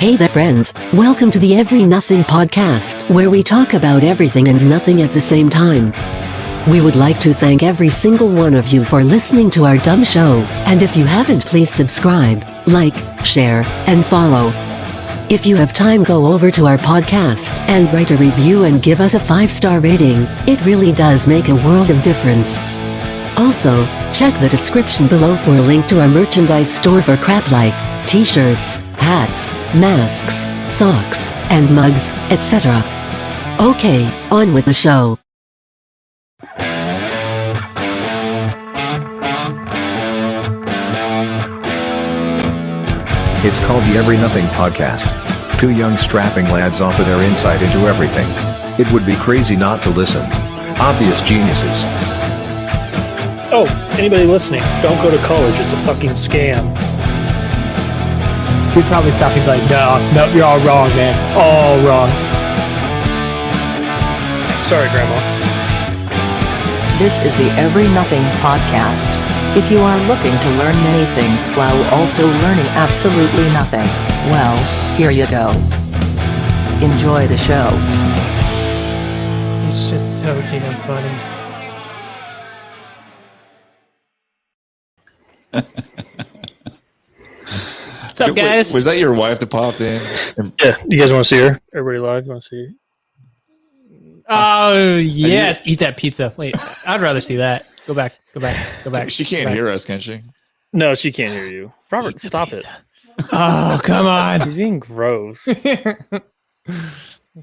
Hey there friends, welcome to the EveryNothing Podcast, where we talk about everything and nothing at the same time. We would like to thank every single one of you for listening to our dumb show, and if you haven't, please subscribe, like, share, and follow. If you have time, go over to our podcast and write a review and give us a 5-star rating. It really does make a world of difference. Also, check the description below for a link to our merchandise store for crap like t-shirts, hats, masks, socks, and mugs, etc. Okay, on with the show. It's called the EveryNothing Podcast. Two young strapping lads offer their insight into everything. It would be crazy not to listen. Obvious geniuses. Oh, anybody listening, don't go to college. It's a fucking scam. We'd probably stop and be like, no, you're all wrong, man. All wrong. Sorry, Grandma. This is the EveryNothing Podcast. If you are looking to learn many things while also learning absolutely nothing, well, here you go. Enjoy the show. It's just so damn funny. What's up, guys? Was that your wife that popped in? Yeah, you guys want to see her? Everybody live, you want to see her? Oh, yes. Eat that pizza. Wait, I'd rather see that. Go back. She can't hear us, can she? No, she can't hear you. Robert, stop it. Oh, come on. He's being gross.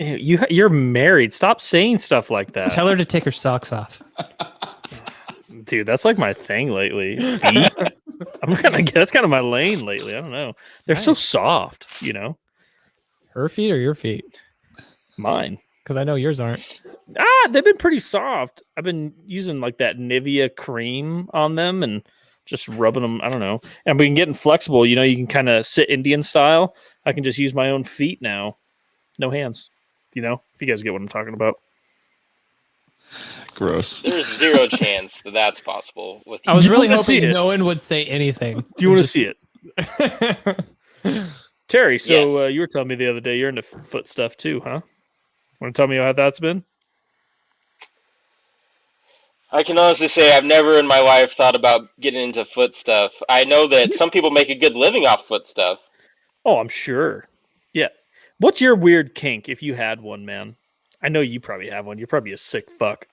You're married. Stop saying stuff like that. Tell her to take her socks off. Dude, that's like my thing lately. Feet? That's kind of my lane lately. I don't know. They're so soft, you know? Her feet or your feet? Mine. Because I know yours aren't. They've been pretty soft. I've been using like that Nivea cream on them and just rubbing them. I don't know. And I've been getting flexible. You know, you can kind of sit Indian style. I can just use my own feet now. No hands. You know, if you guys get what I'm talking about. Gross. There's zero chance that that's possible. With I was really wanna see hoping it? no one would say anything. Do you want to see it? Terry, so Yes. you were telling me the other day you're into foot stuff too, huh? Want to tell me how that's been? I can honestly say I've never in my life thought about getting into foot stuff. I know that some people make a good living off foot stuff. Oh, I'm sure. Yeah. What's your weird kink if you had one, man? I know you probably have one. You're probably a sick fuck.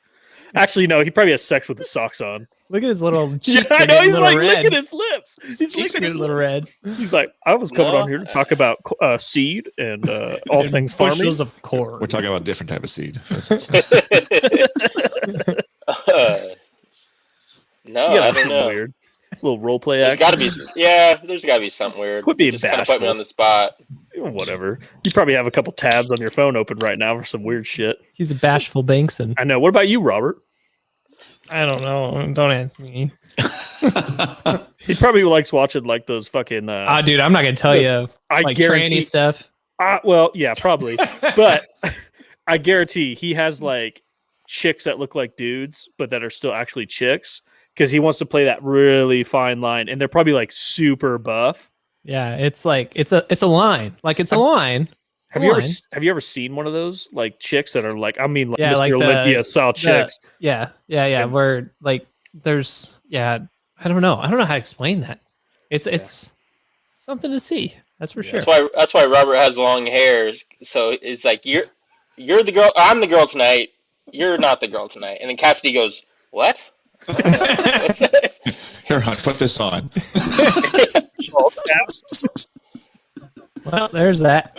Actually, no, he probably has sex with his socks on. Look at his little cheeks. Yeah, I know. He's like red. licking his lips. He's licking his little red. He's like, I was coming on here to talk about seed and all things farming. Bushels of corn. We're talking about a different type of seed. No, Yeah, I don't know. weird. Little role play There's act. got to be, there's got to be something weird. Quit being Just kind of put me bashful. on the spot. Whatever. You probably have a couple tabs on your phone open right now for some weird shit. He's a bashful Bankson. I know. What about you, Robert? I don't know. Don't ask me. He probably likes watching like those fucking. Dude, I'm not gonna tell you. I Like guarantee tranny stuff. Well, yeah, probably. But I guarantee he has like chicks that look like dudes, but that are still actually chicks because he wants to play that really fine line, and they're probably like super buff. Yeah, it's like it's a line. Like it's a line. Have you ever seen one of those like chicks that are like like Yeah, Mr. like Olympia style chicks? Yeah. Where like there's I don't know how to explain that. It's something to see. That's for sure. That's why Robert has long hair. So it's like you're the girl. I'm the girl tonight. You're not the girl tonight. And then Cassidy goes, "What?" Here, hon, put this on. Well, there's that.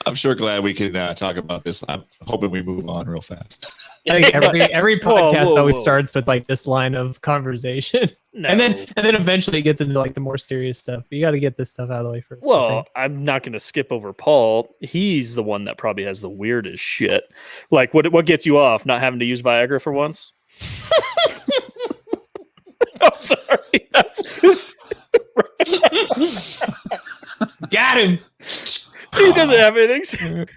I'm sure glad we can talk about this. I'm hoping we move on real fast. I think every podcast Whoa. always starts with like this line of conversation, No. and then eventually it gets into like the more serious stuff. You got to get this stuff out of the way first. I Well, think. I'm not going to skip over Paul. He's the one that probably has the weirdest shit. Like, what gets you off? Not having to use Viagra for once? I'm sorry. Got him. He doesn't have anything.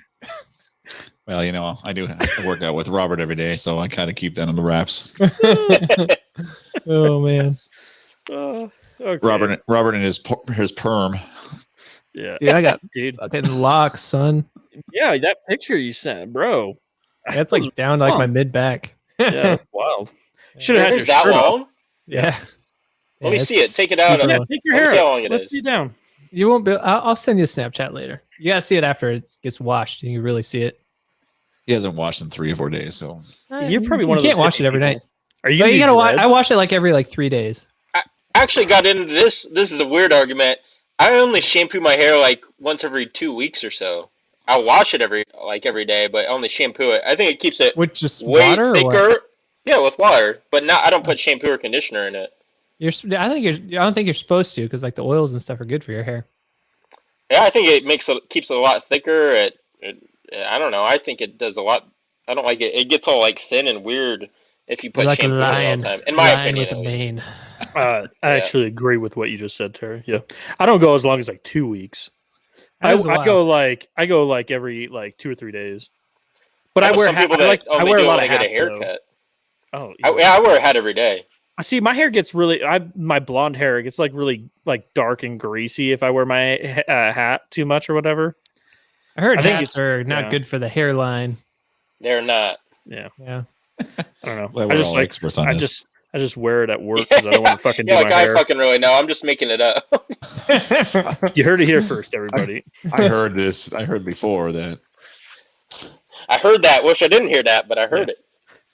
Well, I do work out with Robert every day, so I kind of keep that on the wraps. Oh man. Okay. Robert and his perm. Yeah. Dude, I got Dude. fucking locks, son. Yeah, that picture you sent, bro. That's like down to like my mid back. Yeah, wild. Should have had your It's that shirt off. long? Yeah. Let me it's see it. Take it out. super Yeah, long. take your Let's hair see how out. long it Let's is. see it down. You won't be. I'll send you a Snapchat later. You gotta see it after it gets washed. You can really see it. He hasn't washed in 3 or 4 days, so You're probably one of You those can't wash hippie it every people. night. Are you? But gonna you do gotta wash. I dreads? wash it like every like 3 days. I actually got into this. This is a weird argument. I only shampoo my hair like once every 2 weeks or so. I wash it every day, but I only shampoo it. I think it keeps it With just way water or thicker. what? Yeah, with water, but not. I don't put shampoo or conditioner in it. I don't think you're supposed to because like the oils and stuff are good for your hair. Yeah, I think it keeps it a lot thicker. I don't know. I think it does a lot. I don't like it. It gets all like thin and weird if you put You're like a shampoo in it all lion. the time. In my Lion opinion, with a at least. mane. I actually agree with what you just said, Terry. Yeah, I don't go as long as like 2 weeks. I That was go wild. like every like 2 or 3 days. But I know wear some hat. people I that wear only a do it lot when of they get hats. a haircut. Oh, I wear a hat every day. I see. My hair gets really. My blonde hair gets like really like dark and greasy if I wear my hat too much or whatever. I heard I think hats it's- are not yeah. good for the hairline. They're not. Yeah, Yeah. I don't know. well, I we're just all like. experts on I this. just wear it at work because I don't want to fucking Yeah, do like my I hair. fucking really know. I'm just making it up. You heard it here first, everybody. I heard this. I heard before that. I heard that. Wish I didn't hear that, but I heard it.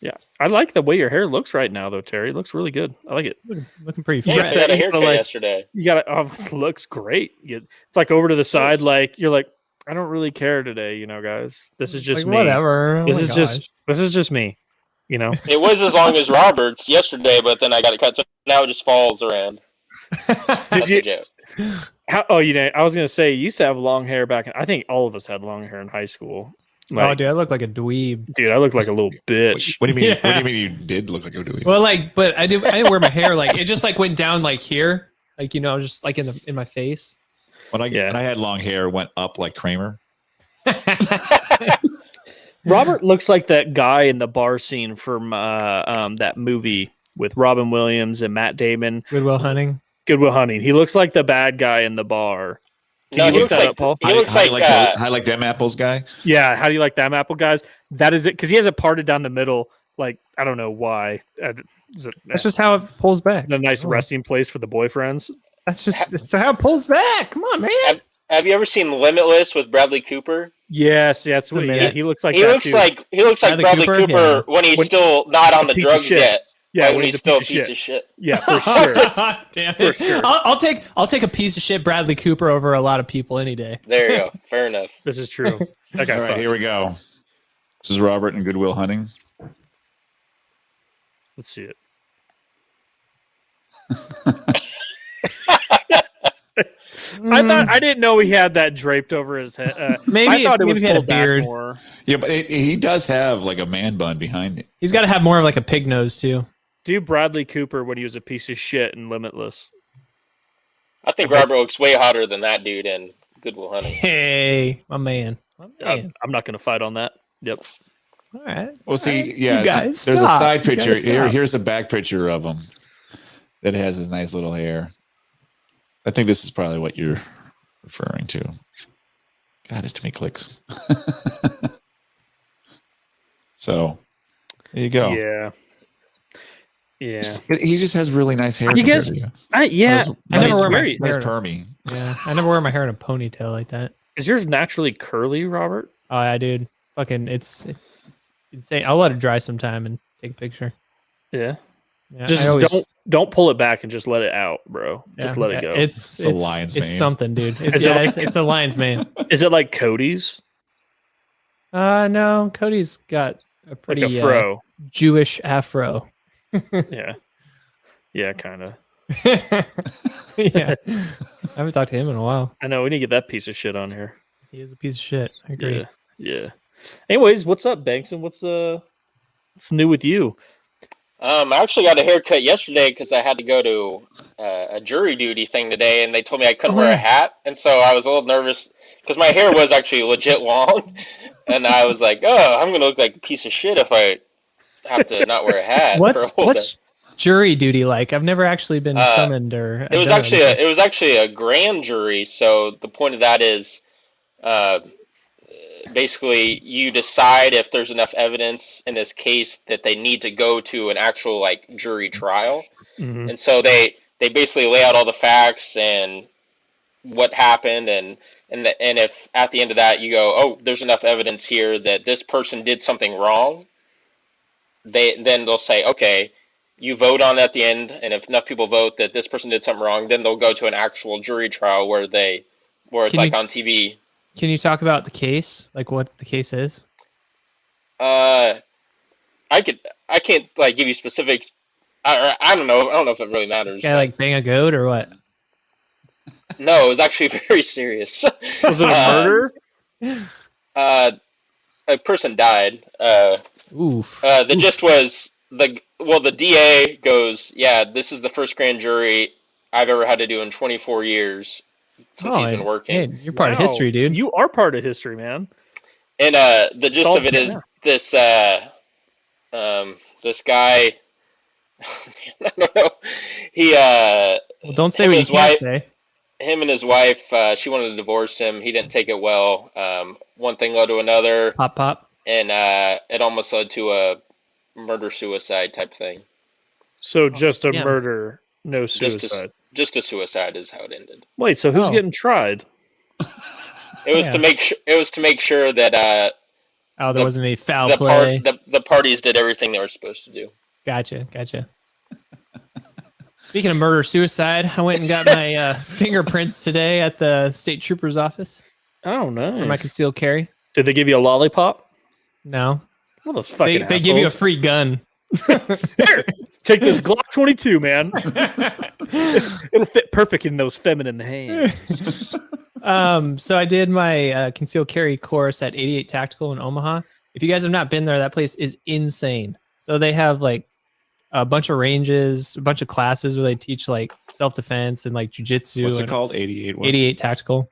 Yeah, I like the way your hair looks right now, though, Terry. It looks really good. I like it. Looking pretty Yeah, Yeah, I fresh. got a you haircut gotta, like- yesterday. You got it. Oh, it looks great. It's like over to the side, like you're like, I don't really care today, guys. This is just Like, me. whatever. This Oh my is just me. It was as long as Robert's yesterday, but then I got it cut, so now it just falls around. That's you- a joke. I was gonna say you used to have long hair back. I think all of us had long hair in high school. Oh, Like, dude, I look like a dweeb. dude, I look like a little bitch. What do you mean? What do Yeah. you mean you did look like a doing? Well, like, but I didn't wear my hair like it just like went down like here, like just like in my face. When I had long hair, it went up like Kramer. Robert looks like that guy in the bar scene from that movie with Robin Williams and Matt Damon, Goodwill Hunting. Good Will Hunting. He looks like the bad guy in the bar. Can No, you he look looks that like up, Paul? he looks How do like you like them apples guy? Yeah, how do you like them apple guys? That is it, because he has it parted down the middle. Like, I don't know why. That's just how it pulls back. a nice Oh. resting place for the boyfriends. That's how it pulls back. Come on, man. Have you ever seen Limitless with Bradley Cooper? Yes, that's what. A Yeah, minute. he looks like He that looks too. like Bradley Bradley Cooper? Cooper, Yeah. when he's When- still not on the piece of drugs shit. yet. Yeah, Like, when when he's he's a still a piece of piece shit. of shit. Yeah, for sure. Damn For it. sure. I'll take a piece of shit Bradley Cooper over a lot of people any day. There you go. Fair enough. This is true. That guy All right, fucks. here we go. This is Robert and Goodwill Hunting. Let's see it. I didn't know he had that draped over his head. Maybe I thought it was maybe he had a pulled back beard. more. Yeah, but he does have like a man bun behind it. He's got to have more of like a pig nose too. Do Bradley Cooper when he was a piece of shit in Limitless. I think Robert looks way hotter than that dude in Goodwill Hunting. Hey, my man. My man. I'm not going to fight on that. Yep. All right. Well, see, All right. yeah, You guys, there's stop. a side You picture guys, here. stop. Here's a back picture of him that has his nice little hair. I think this is probably what you're referring to. God, there's too many clicks. So there you go. Yeah. Yeah. He just has really nice hair. You compared guys- to you. Yeah. I never it's wear my very- Nice hair. permy. Yeah, I never wear my hair in a ponytail like that. Is yours naturally curly, Robert? Oh, yeah, dude. Fucking, it's insane. I'll let it dry sometime and take a picture. Yeah. Yeah, Just I always- don't pull it back and just let it out, bro. Just yeah, let it go. It's a lion's It's mane. something, dude. Is it like- It's a lion's mane. Is it like Cody's? No, Cody's got a Like pretty a fro. Jewish afro. Yeah. Yeah, kind of. Yeah, I haven't talked to him in a while. I know. We need to get that piece of shit on here. He is a piece of shit. I agree. Yeah. Yeah. Anyways, what's up, Bankson? What's new with you? I actually got a haircut yesterday because I had to go to a jury duty thing today, and they told me I couldn't wear a hat, and so I was a little nervous because my hair was actually legit long, and I was like, "Oh, I'm gonna look like a piece of shit if I have to not wear a hat." for a whole day." jury duty like? I've never actually been summoned or. It was actually a grand jury. So the point of that is, basically, you decide if there's enough evidence in this case that they need to go to an actual like jury trial. Mhm. And so they basically lay out all the facts and what happened, and if at the end of that you go, oh, there's enough evidence here that this person did something wrong, they'll say, okay, you vote on it at the end, and if enough people vote that this person did something wrong, then they'll go to an actual jury trial where it's like on TV. Can you talk about the case, like what the case is? I can't like give you specifics. I don't know. I don't know if it really matters. Guy like bang a goat or what? No, it was actually very serious. Was it a murder? A person died. Oof. The gist was the DA goes, yeah, this is the first grand jury I've ever had to do in 24 years since he's been working. Man, you're part of history, dude. You are part of history, man. And the gist of it is this this guy. I don't know. He Well, don't say what you can't say. Him and his wife, she wanted to divorce him. He didn't take it well. One thing led to another. Pop. And it almost led to a murder-suicide type thing. So just a yeah. murder, no suicide. Just a suicide is how it ended. Wait, so who's getting tried? It was to make sure that there wasn't any foul play. The parties did everything they were supposed to do. Gotcha. Speaking of murder suicide, I went and got my fingerprints today at the state trooper's office. Oh, nice. For my concealed carry. Did they give you a lollipop? No. Well, those fucking They give you a free gun. Here, take this Glock 22, man. It'll fit perfect in those feminine hands. So I did my concealed carry course at 88 Tactical in Omaha. If you guys have not been there, that place is insane. So they have like a bunch of ranges, a bunch of classes where they teach like self-defense and like jujitsu. What's it called? 88. What? 88 Tactical.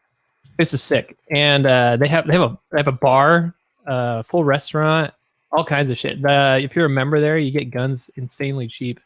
This is sick, and they have a bar, full restaurant, all kinds of shit. If you're a member there, you get guns insanely cheap.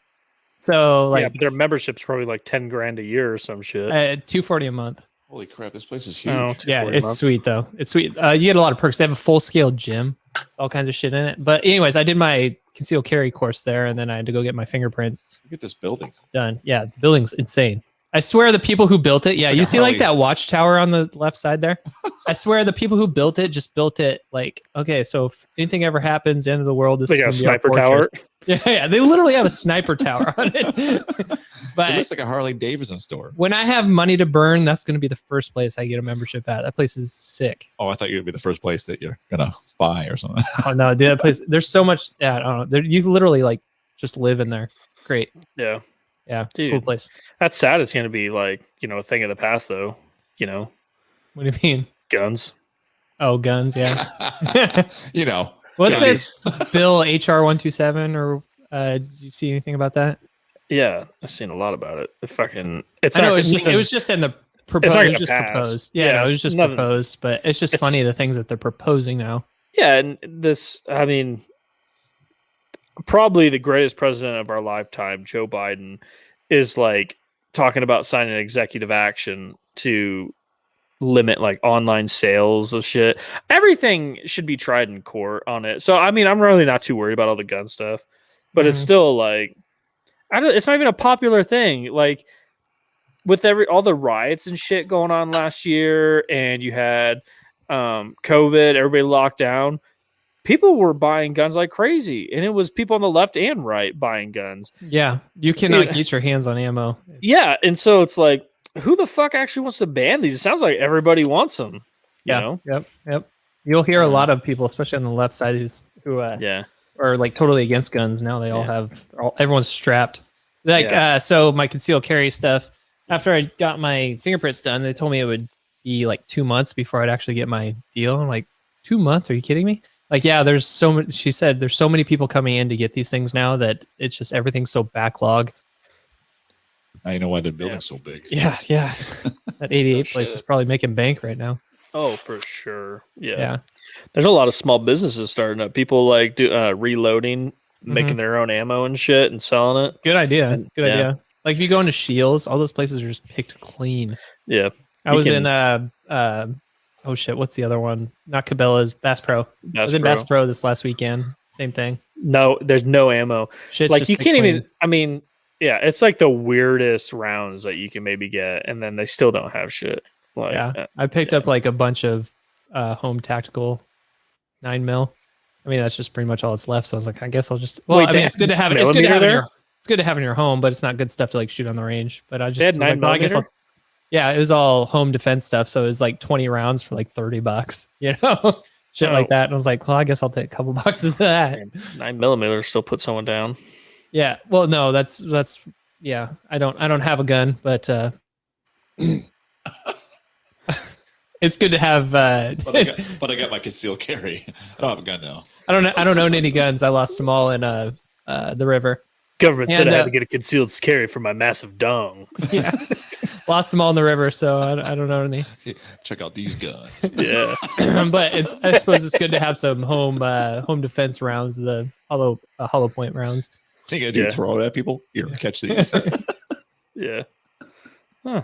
So like, yeah, their membership's probably like $10,000 a year or some shit. $240 a month. Holy crap! This place is huge. Oh, Yeah, $240 a it's month. sweet though. It's sweet. You get a lot of perks. They have a full scale gym, all kinds of shit in it. But anyways, I did my concealed carry course there, and then I had to go get my fingerprints Look at this building. done. Yeah, the building's insane. I swear the people who built it, yeah, like you a see like Harley. that watchtower on the left side there? I swear the people who built it just built it like, okay, so if anything ever happens, the end of the world, this Like is a gonna be our sniper tower. fortress. Yeah, they literally have a sniper tower on it. It But looks like a Harley Davidson store. when I have money to burn, that's going to be the first place I get a membership at. That place is sick. Oh, I thought you'd be the first place that you're gonna buy or something. Oh no, dude, that place, there's so much. Yeah, I don't know. There, you literally like just live in there. It's great. Yeah. Yeah, Dude. cool place. That's sad. It's going to be like, a thing of the past, though. What do you mean? Guns. Oh, guns. Yeah. You know. What's Guns. this bill HR 127 or did you see anything about that? Yeah. I've seen a lot about it. It's I know not- it was just in the proposed. not It gonna was just pass. proposed. Yeah, Yeah, no, it it's was just nothing- proposed, but it's just it's- funny the things that they're proposing now. Yeah. And probably the greatest president of our lifetime, Joe Biden, is like talking about signing executive action to limit like online sales of shit. Everything should be tried in court on it. So I'm really not too worried about all the gun stuff, but it's still like it's not even a popular thing. Like with all the riots and shit going on last year, and you had COVID, everybody locked down. People were buying guns like crazy, and it was people on the left and right buying guns. Yeah, you cannot Yeah. get your hands on ammo. Yeah, and so it's like, who the fuck actually wants to ban these? It sounds like everybody wants them. You know? Yep. You'll hear a lot of people, especially on the left side, who Yeah. are like totally against guns. Now they all have, everyone's strapped. Like, so my concealed carry stuff, after I got my fingerprints done, they told me it would be like 2 months before I'd actually get my deal. I'm like, 2 months? Are you kidding me? Like, yeah, there's so many, she said, there's so many people coming in to get these things now that it's just, everything's so backlog. I know why they're building so big. Yeah. That 88 place is probably making bank right now. Oh, for sure. Yeah. Yeah. There's a lot of small businesses starting up. People like reloading making their own ammo and shit and selling it. Good idea. Good Yeah. idea. Like if you go into Shields, all those places are just picked clean. Yeah. I was in oh shit, what's the other one? Not Cabela's, Bass Pro. I was in Bass Pro this last weekend. Same thing. No, there's no ammo. Shit's like just you picked can't clean. even. I mean, yeah, it's like the weirdest rounds that you can maybe get, and then they still don't have shit. Like, Yeah, I picked up like a bunch of home tactical 9mm. I mean, that's just pretty much all that's left. So I was like, I guess I'll just. Well, Wait, I mean, it's good to have it. It's good to millimeter have in there? your. It's good to have in your home, but it's not good stuff to like shoot on the range. But I just They had was like, well, I guess 9mm? I'll. Yeah, it was all home defense stuff. So it was like 20 rounds for like $30. You know, shit like that. And I was like, well, I guess I'll take a couple boxes of that. 9mm still put someone down. Yeah. Well, no, that's yeah. I don't have a gun, but it's good to have. But I got my concealed carry. I don't have a gun though. I don't own any guns. I lost them all in the river. Government said And, I had to get a concealed carry for my massive dong. Yeah, lost them all in the river. So I don't own any. Check out these guns. Yeah. But I suppose it's good to have some home defense rounds, the hollow point rounds. Think I do throw it at people? Here, catch these. Yeah. Huh.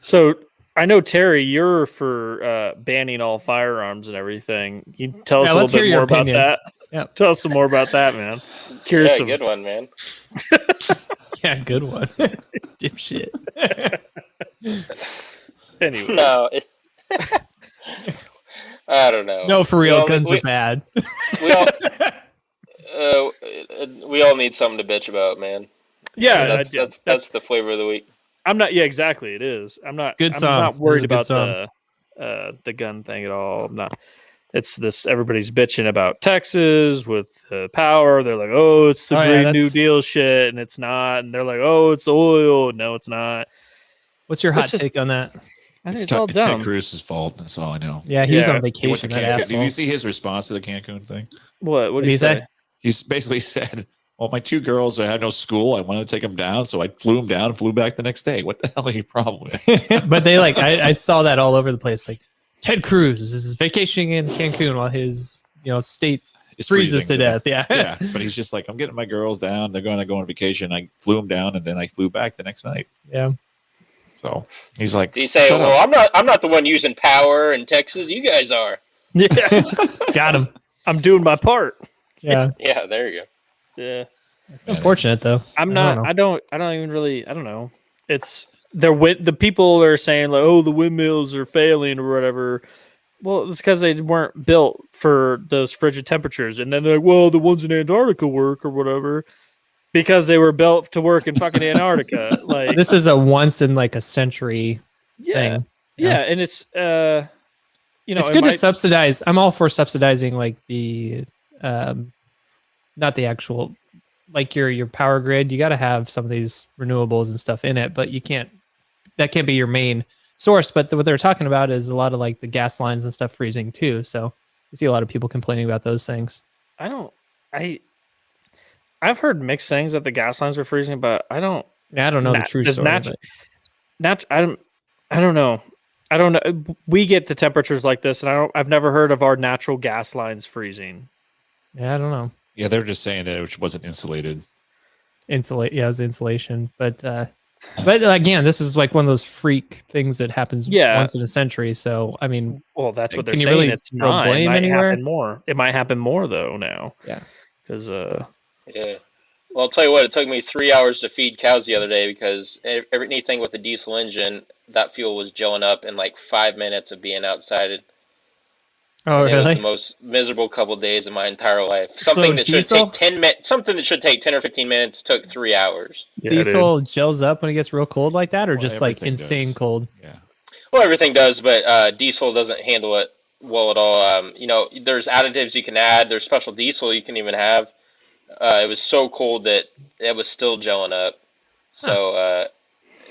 So I know Terry, you're for banning all firearms and everything. You tell us a let's little hear bit more your about opinion. that. Yeah. Tell us some more about that, man. Curious. Yeah, good one, man. Yeah, good one. Dipshit. Anyway. No, I don't know. No, for real, Well, guns are bad. We all need something to bitch about, man. Yeah, That's the flavor of the week. I'm not. Yeah, exactly. It is. I'm not. Good I'm song. not worried This is a about the gun thing at all. I'm not. It's this. Everybody's bitching about Texas with power. They're like, "Oh, it's the Green New Deal shit," and it's not. And they're like, "Oh, it's oil." No, it's not. What's your hot take on that? I think It's it's all dumb. Ted Cruz's fault. That's all I know. Yeah, he was Yeah. on He went to vacation. That Cancun. asshole. Did you see his response to the Cancun thing? What? What did he say? He's basically said, "Well, my two girls had no school. I wanted to take them down, so I flew them down and flew back the next day. What the hell are your problem with?" But they I saw that all over the place. Like Ted Cruz is vacationing in Cancun while his state It's freezes freezing, to death. Yeah. yeah. But he's just like, I'm getting my girls down. They're going to go on vacation. I flew them down, and then I flew back the next night. Yeah. So he's like, Did he say, "Shut "Well, up." I'm not the one using power in Texas. You guys are." Yeah, Got him. I'm doing my part. Yeah. Yeah, there you go. Yeah, It's unfortunate though. I'm I not. don't I don't even really. I don't know. It's the people are saying like, "Oh, the windmills are failing" or whatever. Well, it's because they weren't built for those frigid temperatures, and then they're like, "Well, the ones in Antarctica work or whatever," because they were built to work in fucking Antarctica. Like This is a once in like a century yeah, thing. yeah, and it's It's good to subsidize. I'm all for subsidizing like the not the actual like your power grid. You got to have some of these renewables and stuff in it, but that can't be your main source. But what they're talking about is a lot of like the gas lines and stuff freezing too. So you see a lot of people complaining about those things. I've heard mixed things that the gas lines are freezing, but I don't know the true story. I don't know. I don't know. We get the temperatures like this, and I've never heard of our natural gas lines freezing. Yeah, I don't know. Yeah, they were just saying that it wasn't insulated. Yeah, it was insulation, but again, this is like one of those freak things that happens once in a century. So I mean, well, that's what they're can you saying. really It's throw not. blame It might anywhere? happen more. It might happen more though now. Yeah, because Yeah. Well, I'll tell you what. It took me 3 hours to feed cows the other day because anything with a diesel engine, that fuel was gelling up in like 5 minutes of being outside. Oh, It was really? the most miserable couple of days of my entire life. Something that should diesel? take 10 minutes. Something that should take 10 or 15 minutes took 3 hours. Diesel gels up when it gets real cold like that, or Well, just like everything insane does. cold? Yeah. Well, everything does, but diesel doesn't handle it well at all. There's additives you can add. There's special diesel you can even have. It was so cold that it was still gelling up. So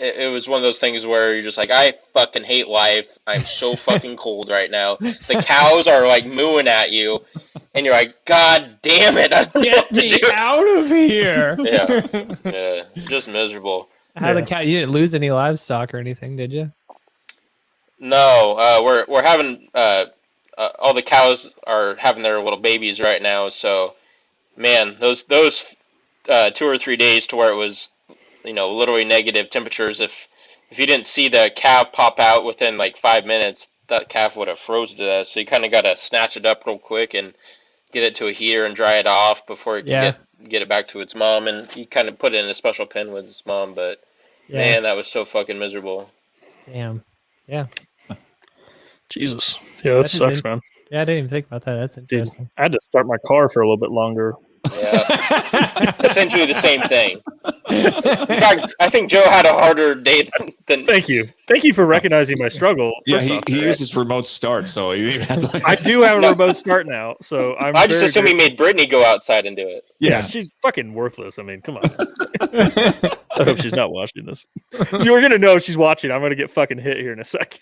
it was one of those things where you're just like, I fucking hate life. I'm so fucking cold right now. The cows are like mooing at you, and you're like, God damn it! I don't know Get what to me do. out of here! Yeah, just miserable. How the cow? You didn't lose any livestock or anything, did you? No, we're having all the cows are having their little babies right now, so man, those 2 or 3 days to where it was, literally negative temperatures. If you didn't see the calf pop out within like 5 minutes, that calf would have frozen to death. So you kind of got to snatch it up real quick and get it to a heater and dry it off before it can get it back to its mom. And he kind of put it in a special pen with his mom. But man, that was so fucking miserable. Damn. Yeah. Jesus. Yeah, that sucks, man. Yeah, I didn't even think about that. That's interesting. Dude, I had to start my car for a little bit longer. Yeah, essentially the same thing. In fact, I think Joe had a harder day than. Thank you for recognizing my struggle. Yeah, he uses remote start, so you even have to. I do have a remote start now, so I just assume he made Brittany go outside and do it. Yeah, she's fucking worthless. I mean, come on. I hope she's not watching this. You're gonna know she's watching. I'm gonna get fucking hit here in a second.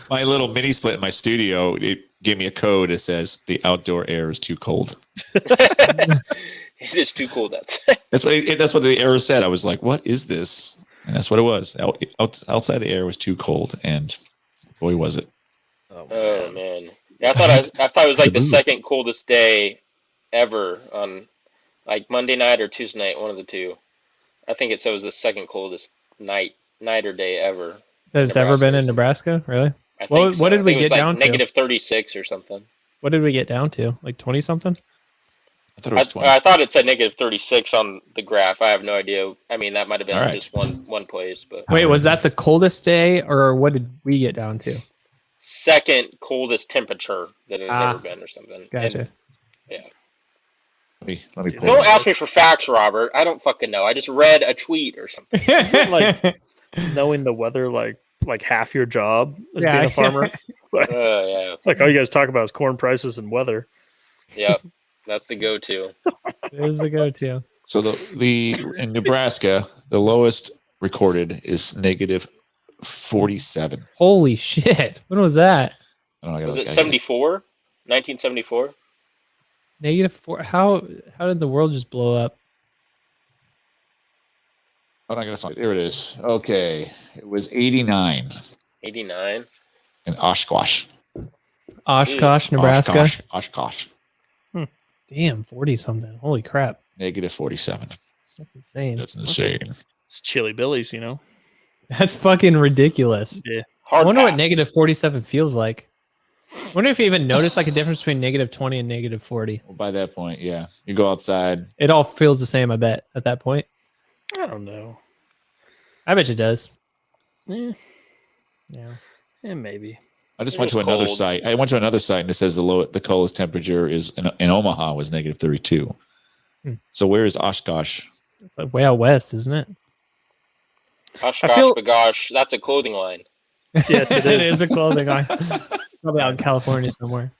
My little mini split in my studio, it gave me a code that says the outdoor air is too cold. It is too cold outside. That's what the error said. I was like, "What is this?" And that's what it was. Outside the air was too cold, and boy, was it! Oh man, yeah, I thought it was like the second coldest day ever on like Monday night or Tuesday night, one of the two. I think it said it was the second coldest night or day ever. That it's ever been in Nebraska, really? I think What did we get down to? Negative 36 or something. What did we get down to? Like 20 something? I thought it was 20. I thought it said negative 36 on the graph. I have no idea. I mean, that might have been just one place, but wait, was that the coldest day, or what did we get down to? Second coldest temperature that it had ever been, or something. Gotcha. And, yeah. Let me pull Don't this. ask me for facts, Robert. I don't fucking know. I just read a tweet or something. Is it like knowing the weather like half your job as being a farmer? Yeah. It's like all you guys talk about is corn prices and weather. Yep. That's the go-to. It is the go-to. So the in Nebraska, the lowest recorded is negative 47. Holy shit! When was that? I don't know, Was it 74? 1974? -4. How did the world just blow up? I'm not gonna find it. There it is. Okay, it was 89 89. in Oshkosh. Oshkosh, Nebraska. Oshkosh. Damn, 40 something. Holy crap! Negative 47. That's insane. That's insane. It's Chili Billy's, you know. That's fucking ridiculous. Yeah. I wonder what negative 47 feels like. I wonder if you even notice like a difference between negative 20 and negative 40. Well, by that point, yeah, you go outside. It all feels the same, I bet, at that point. I don't know. I bet it does. Yeah, Yeah. maybe. I just It went to was another cold. site. I went to another site and it says the coldest temperature is in Omaha was negative 32. So where is Oshkosh? It's like way out west, isn't it? Oshkosh Bagosh. That's a clothing line. Yes, it It is. is a clothing line. Probably out in California somewhere.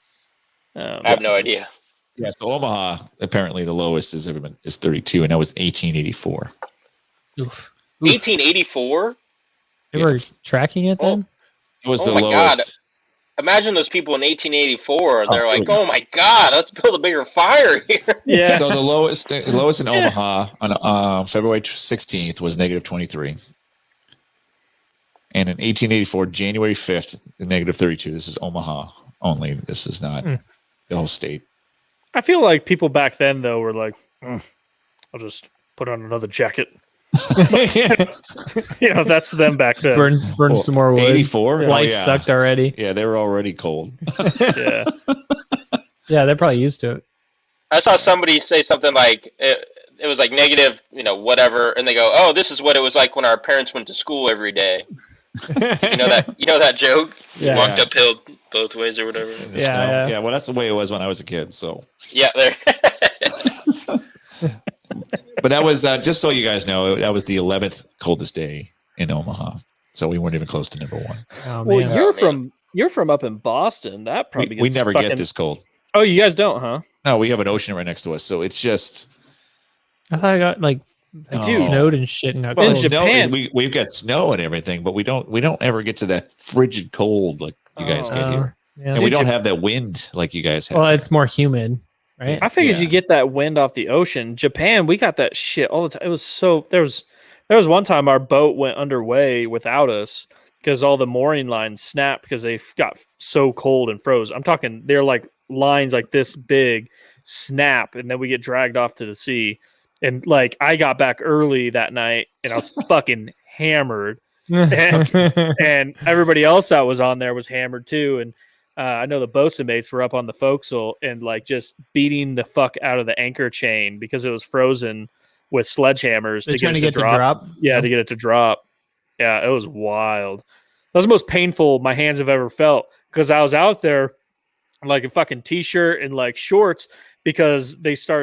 I have no idea. Yeah, so Omaha apparently the lowest has ever been is 32, and that was 1884. Oof. 1884? They were tracking it then? It was Oh the my lowest. God. Imagine those people in 1884. They're like, really? "Oh my God, let's build a bigger fire here." Yeah. So the lowest in Omaha on February 16th was negative 23. And in 1884, January 5th, negative 32. This is Omaha only. This is not the whole state. I feel like people back then though were like, I'll just put on another jacket. You know, that's them back then. Burn some more wood. 84? Life sucked already. Yeah, they were already cold. Yeah. Yeah, they're probably used to it. I saw somebody say something like it was like negative, whatever, and they go, "Oh, this is what it was like when our parents went to school every day." You know that joke? Yeah. Walked uphill both ways or whatever. In the Yeah, snow. yeah. Yeah, well, that's the way it was when I was a kid. So, Yeah, there. but that was just so you guys know, that was the 11th coldest day in Omaha. So we weren't even close to number one. Oh, Well, man. you're from up in Boston. That probably We gets never fucking... get this cold. Oh, you guys don't, huh? No, we have an ocean right next to us, so it's just I thought I got like Dude. snowed and shit and got well, In cold. snow Japan- is, we've got snow and everything, but we don't ever get to that frigid cold like you guys get here, Yeah. and we don't have that wind like you guys have. Well, it's more humid, right? I figured Yeah. you get that wind off the ocean. Japan, we got that shit all the time. It was so there was one time our boat went underway without us because all the mooring lines snapped because they got so cold and froze. I'm talking they're like lines like this big snap, and then we get dragged off to the sea. And like I got back early that night, and I was fucking hammered, and everybody else that was on there was hammered too. And I know the bosun mates were up on the forecastle and like just beating the fuck out of the anchor chain because it was frozen with sledgehammers to get it to drop. Yeah, to get it to drop. Yeah, it was wild. That was the most painful my hands have ever felt because I was out there like a fucking t-shirt and like shorts because they just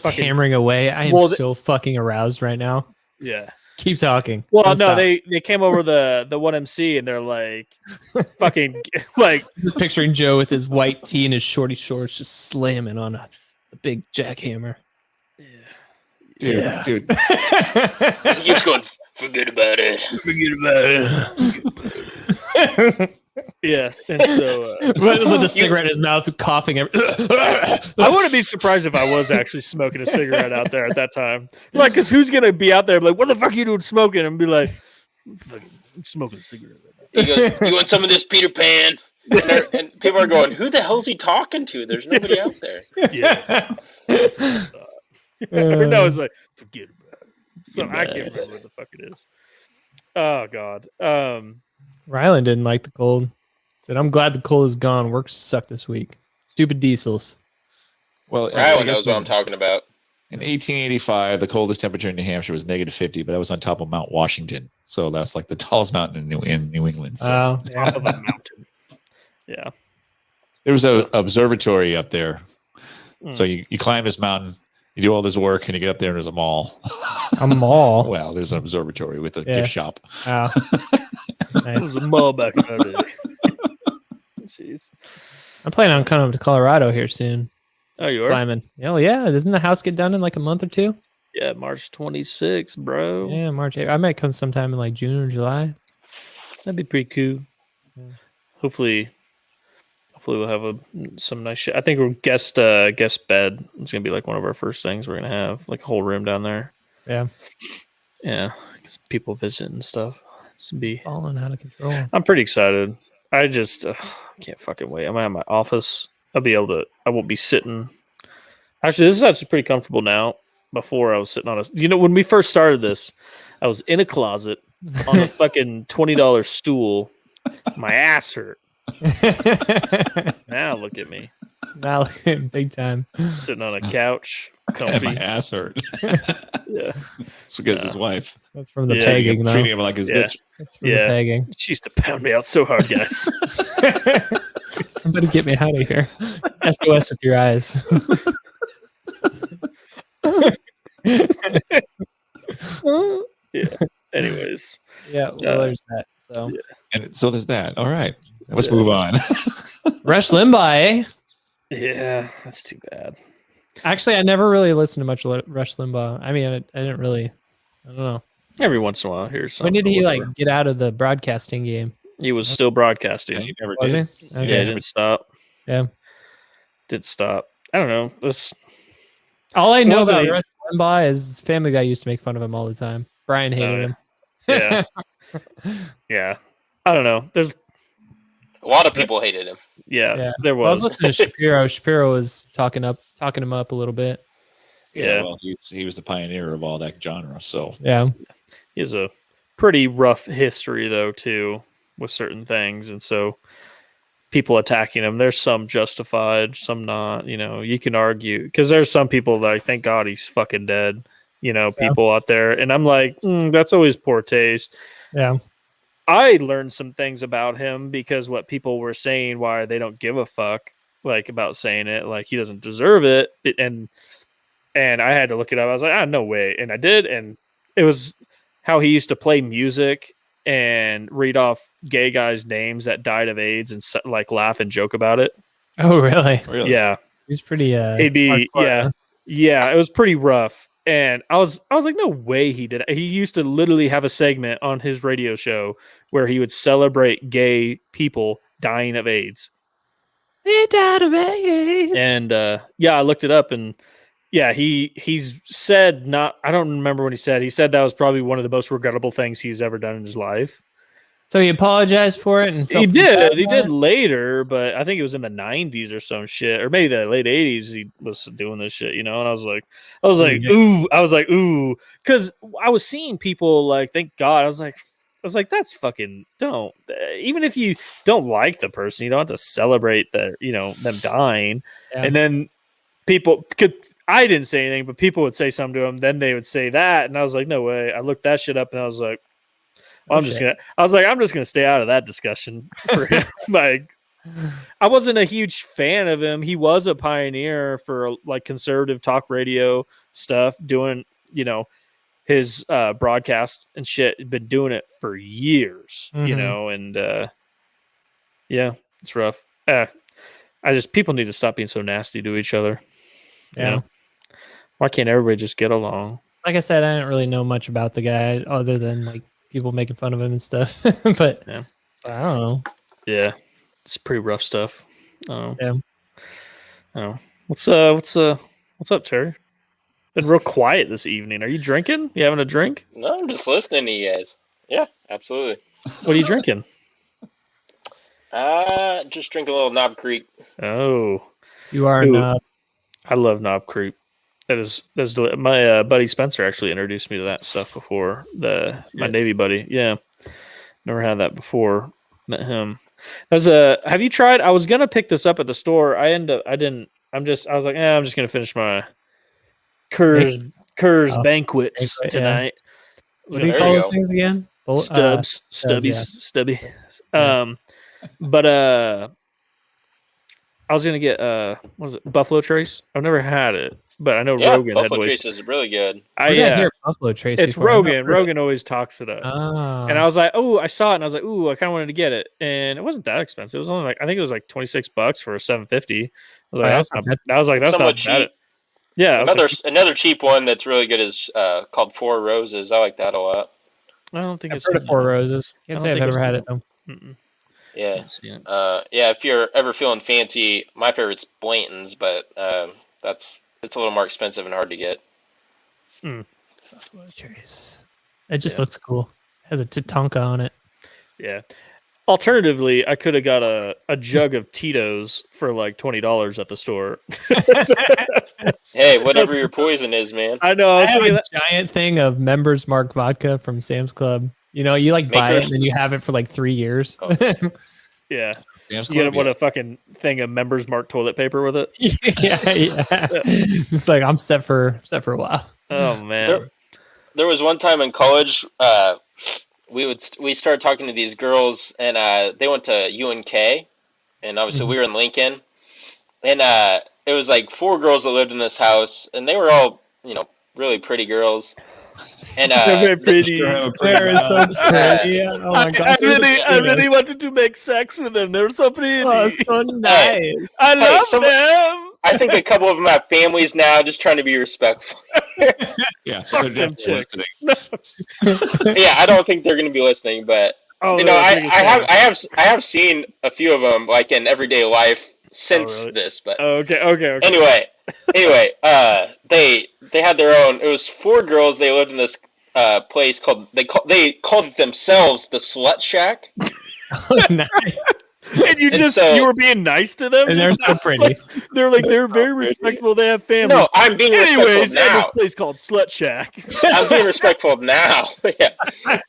fucking hammering away. I am so fucking aroused right now. Yeah. Keep talking. Well, no, stop. They came over the 1MC and they're like fucking like just picturing Joe with his white tee and his shorty shorts just slamming on a big jackhammer. Yeah. Dude. He keeps going, forget about it. Yeah. And so with a cigarette in his mouth, coughing. I wouldn't be surprised if I was actually smoking a cigarette out there at that time. Like, because who's going to be out there like, what the fuck are you doing smoking? And be like, I'm smoking a cigarette right now. He goes, you want some of this Peter Pan? And people are going, who the hell's he talking to? There's nobody out there. Yeah. That's what I thought. No, it's like, forget about it. So I can't remember what the fuck it is. Oh, God. Rylan didn't like the cold. Said, I'm glad the cold is gone. Work sucked this week. Stupid diesels. Well, Rylan knows what I'm talking about. In 1885, the coldest temperature in New Hampshire was -50, but that was on top of Mount Washington. So that's like the tallest mountain in New England. So. Top of a mountain. Yeah. There was an observatory up there. So you climb this mountain, you do all this work, and you get up there, and there's a mall. A mall? Well, there's an observatory with a gift shop. Oh. Nice. There's a mall back in our day. Jeez. I'm planning on coming up to Colorado here soon. Oh, you are? Climbing. Oh, yeah. Doesn't the house get done in like a month or two? Yeah, March 26th, bro. Yeah, March 8th. I might come sometime in like June or July. That'd be pretty cool. Yeah. Hopefully we'll have some nice shit. I think we're guest bed. It's gonna be like one of our first things we're gonna have, like a whole room down there. Yeah. Yeah. People visit and stuff. It's be falling out of control. I'm pretty excited. I just can't fucking wait. I'm at my office. I won't be sitting. Actually, this is actually pretty comfortable now. Before I was sitting on when we first started this, I was in a closet on a fucking $20 stool. My ass hurt. Now look at me. Now big time. Sitting on a couch. Comfy. My ass hurt. Yeah. It's because his wife. That's from the pegging, though. Treating him like his bitch. That's from the pegging. She used to pound me out so hard, guys. Somebody get me out of here. SOS with your eyes. Yeah. Anyways. Yeah, well, there's that. So. Yeah. And so there's that. All right. Let's move on. Rush Limbaugh, eh? Yeah, that's too bad. Actually, I never really listened to much Rush Limbaugh. I mean, I didn't really. I don't know. Every once in a while, here's something. When did he like get out of the broadcasting game? He was still broadcasting. Yeah, he never Was did. he? Okay. Yeah, he didn't stop. Yeah. Didn't stop. I don't know. All I know wasn't about he- Rush Limbaugh is Family Guy used to make fun of him all the time. Brian hated him. Yeah. Yeah. I don't know. There's A lot of people hated him. yeah. There I was was. listening to Shapiro. Shapiro was talking him up a little bit. Yeah. Well, he was the pioneer of all that genre. So Yeah. He has a pretty rough history though too with certain things, and so people attacking him, there's some justified, some not. You can argue because there's some people that thank God he's fucking dead. People out there, and I'm like, that's always poor taste. Yeah. I learned some things about him because what people were saying, why they don't give a fuck, like about saying it, like he doesn't deserve it, and I had to look it up. I was like, no way, and I did, and it was how he used to play music and read off gay guys' names that died of AIDS and like laugh and joke about it. Oh, really? Yeah, He's pretty. he'd be hardcore, yeah. It was pretty rough. And I was like, no way he did it. He used to literally have a segment on his radio show where he would celebrate gay people dying of AIDS. He died of AIDS. And I looked it up, and he's said I don't remember what he said. He said that was probably one of the most regrettable things he's ever done in his life. So he apologized for it, and he did later, but I think it was in the 90s or some shit, or maybe the late 80s. He was doing this shit, and I was like, ooh, because I was seeing people like, thank God, I was like, that's fucking don't. Even if you don't like the person, you don't have to celebrate their, them dying, and then people could. I didn't say anything, but people would say something to him. Then they would say that, and I was like, no way. I looked that shit up, and I was like. I'm just gonna stay out of that discussion for him. Like, I wasn't a huge fan of him. He was a pioneer for like conservative talk radio stuff, doing his broadcast and shit. He's been doing it for years, and yeah, it's rough. People need to stop being so nasty to each other. Yeah, why can't everybody just get along? Like I said, I didn't really know much about the guy other than like. People making fun of him and stuff, but yeah. I don't know. Yeah, it's pretty rough stuff. Yeah. I don't know. What's up, Terry? Been real quiet this evening. Are you drinking? You having a drink? No, I'm just listening to you guys. Yeah, absolutely. What are you drinking? Just drinking a little Knob Creek. Oh, you are Knob. I love Knob Creek. That's my buddy Spencer actually introduced me to that stuff before. My Navy buddy, yeah, never had that before. Met him. Have you tried? I was gonna pick this up at the store. I didn't. I was like, I'm just gonna finish my Kerr's banquets tonight. Yeah. What do you call those things again? Stubby. But I was gonna get what was it? Buffalo Trace. I've never had it. But I know Rogan Buffalo had Trace is really good. Hear Buffalo Trace. It's Rogan. Rogan always talks it up. Oh. And I was like, I saw it, and I was like, I kind of wanted to get it, and it wasn't that expensive. It was only like I think it was like $26 for a 750. I was like, that's not bad. Yeah. Another cheap one that's really good is called Four Roses. I like that a lot. I don't think I've heard of Four Roses. Can't say I've ever had it though. Yeah. Yeah. If you're ever feeling fancy, my favorite's Blanton's, but it's a little more expensive and hard to get. Buffalo Trace. It just looks cool. It has a Tatanka on it. Yeah. Alternatively, I could have got a jug of Tito's for like $20 at the store. Hey, whatever your poison is, man. I know. I have a giant thing of Members Mark vodka from Sam's Club. You buy it and then you have it for like 3 years. Oh. Yeah. You get a fucking thing of Members Mark toilet paper with it. yeah. It's like I'm set for a while. Oh man. There was one time in college, we started talking to these girls, and they went to UNK, and obviously we were in Lincoln, and it was like 4 girls that lived in this house, and they were all really pretty girls. And they're very pretty. They're so pretty. Oh my gosh! I really wanted to make sex with them. They're so pretty. Oh, so nice. I love them. I think a couple of them have families now, just trying to be respectful. Yeah, fuck them chicks. Yeah, I don't think they're going to be listening, but I have seen a few of them like in everyday life since this. But okay. Anyway, they had their own. It was 4 girls. They lived in this place called they called it themselves the Slut Shack. Oh, nice. And you were being nice to them, and they're so pretty. They're very respectful. They have families. No, I'm being respectful now. This place called Slut Shack. I'm being respectful now. Yeah.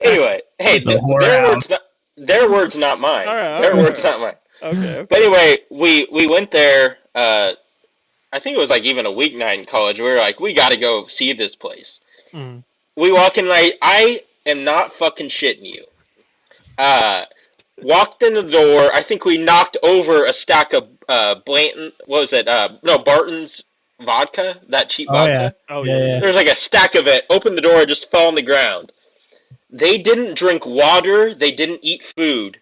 Anyway, hey, their words, not mine. Their words, not mine. Okay. But anyway, we went there. I think it was like even a weeknight in college. We were like, we got to go see this place. Mm. We walk in, I am not fucking shitting you. Walked in the door. I think we knocked over a stack of Blanton. What was it? No, Barton's vodka. That cheap vodka. Yeah. There's like a stack of it. Opened the door. It just fell on the ground. They didn't drink water. They didn't eat food.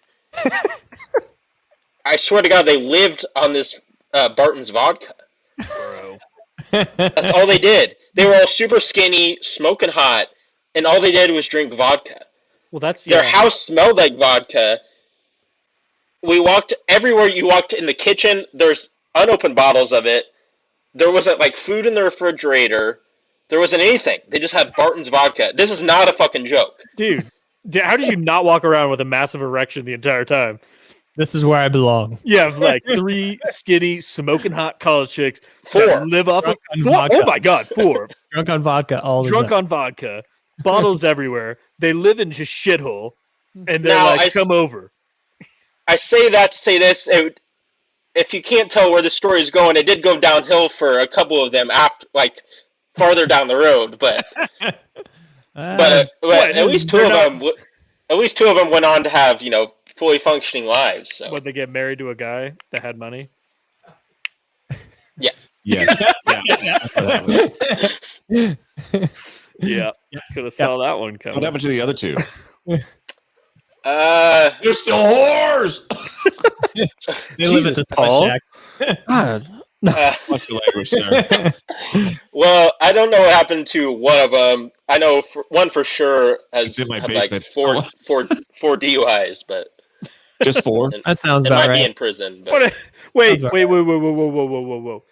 I swear to God, they lived on this Barton's vodka. Bro. That's all they did. They were all super skinny, smoking hot, and all they did was drink vodka. Well, that's their house smelled like vodka. We walked everywhere. You walked in the kitchen. There's unopened bottles of it. There wasn't like food in the refrigerator. There wasn't anything. They just had Barton's vodka. This is not a fucking joke, dude. How did you not walk around with a massive erection the entire time? This is where I belong. You have like 3 skinny, smoking hot college chicks 4. that live off of on 4. vodka. Oh my god, 4. Drunk on vodka all the Drunk time. on vodka, bottles everywhere. They live in just shithole, and they're Now, like, "Come over." I say that to say this. If you can't tell where the story is going, it did go downhill for a couple of them after, like farther down the road. But at least two of them. At least 2 of them went on to have fully functioning lives. So. Would they get married to a guy that had money? Yeah. Yes. Yeah. Could have saw that one coming. What happened to the other 2? They're still whores. They live at the Paul. shack. God. What's the language, sir? Well, I don't know what happened to one of them. I know one for sure has It's in my had like basement. 4 DUIs, but Just 4? That sounds it about might be right. in prison. But What? Wait, Sounds wait, whoa.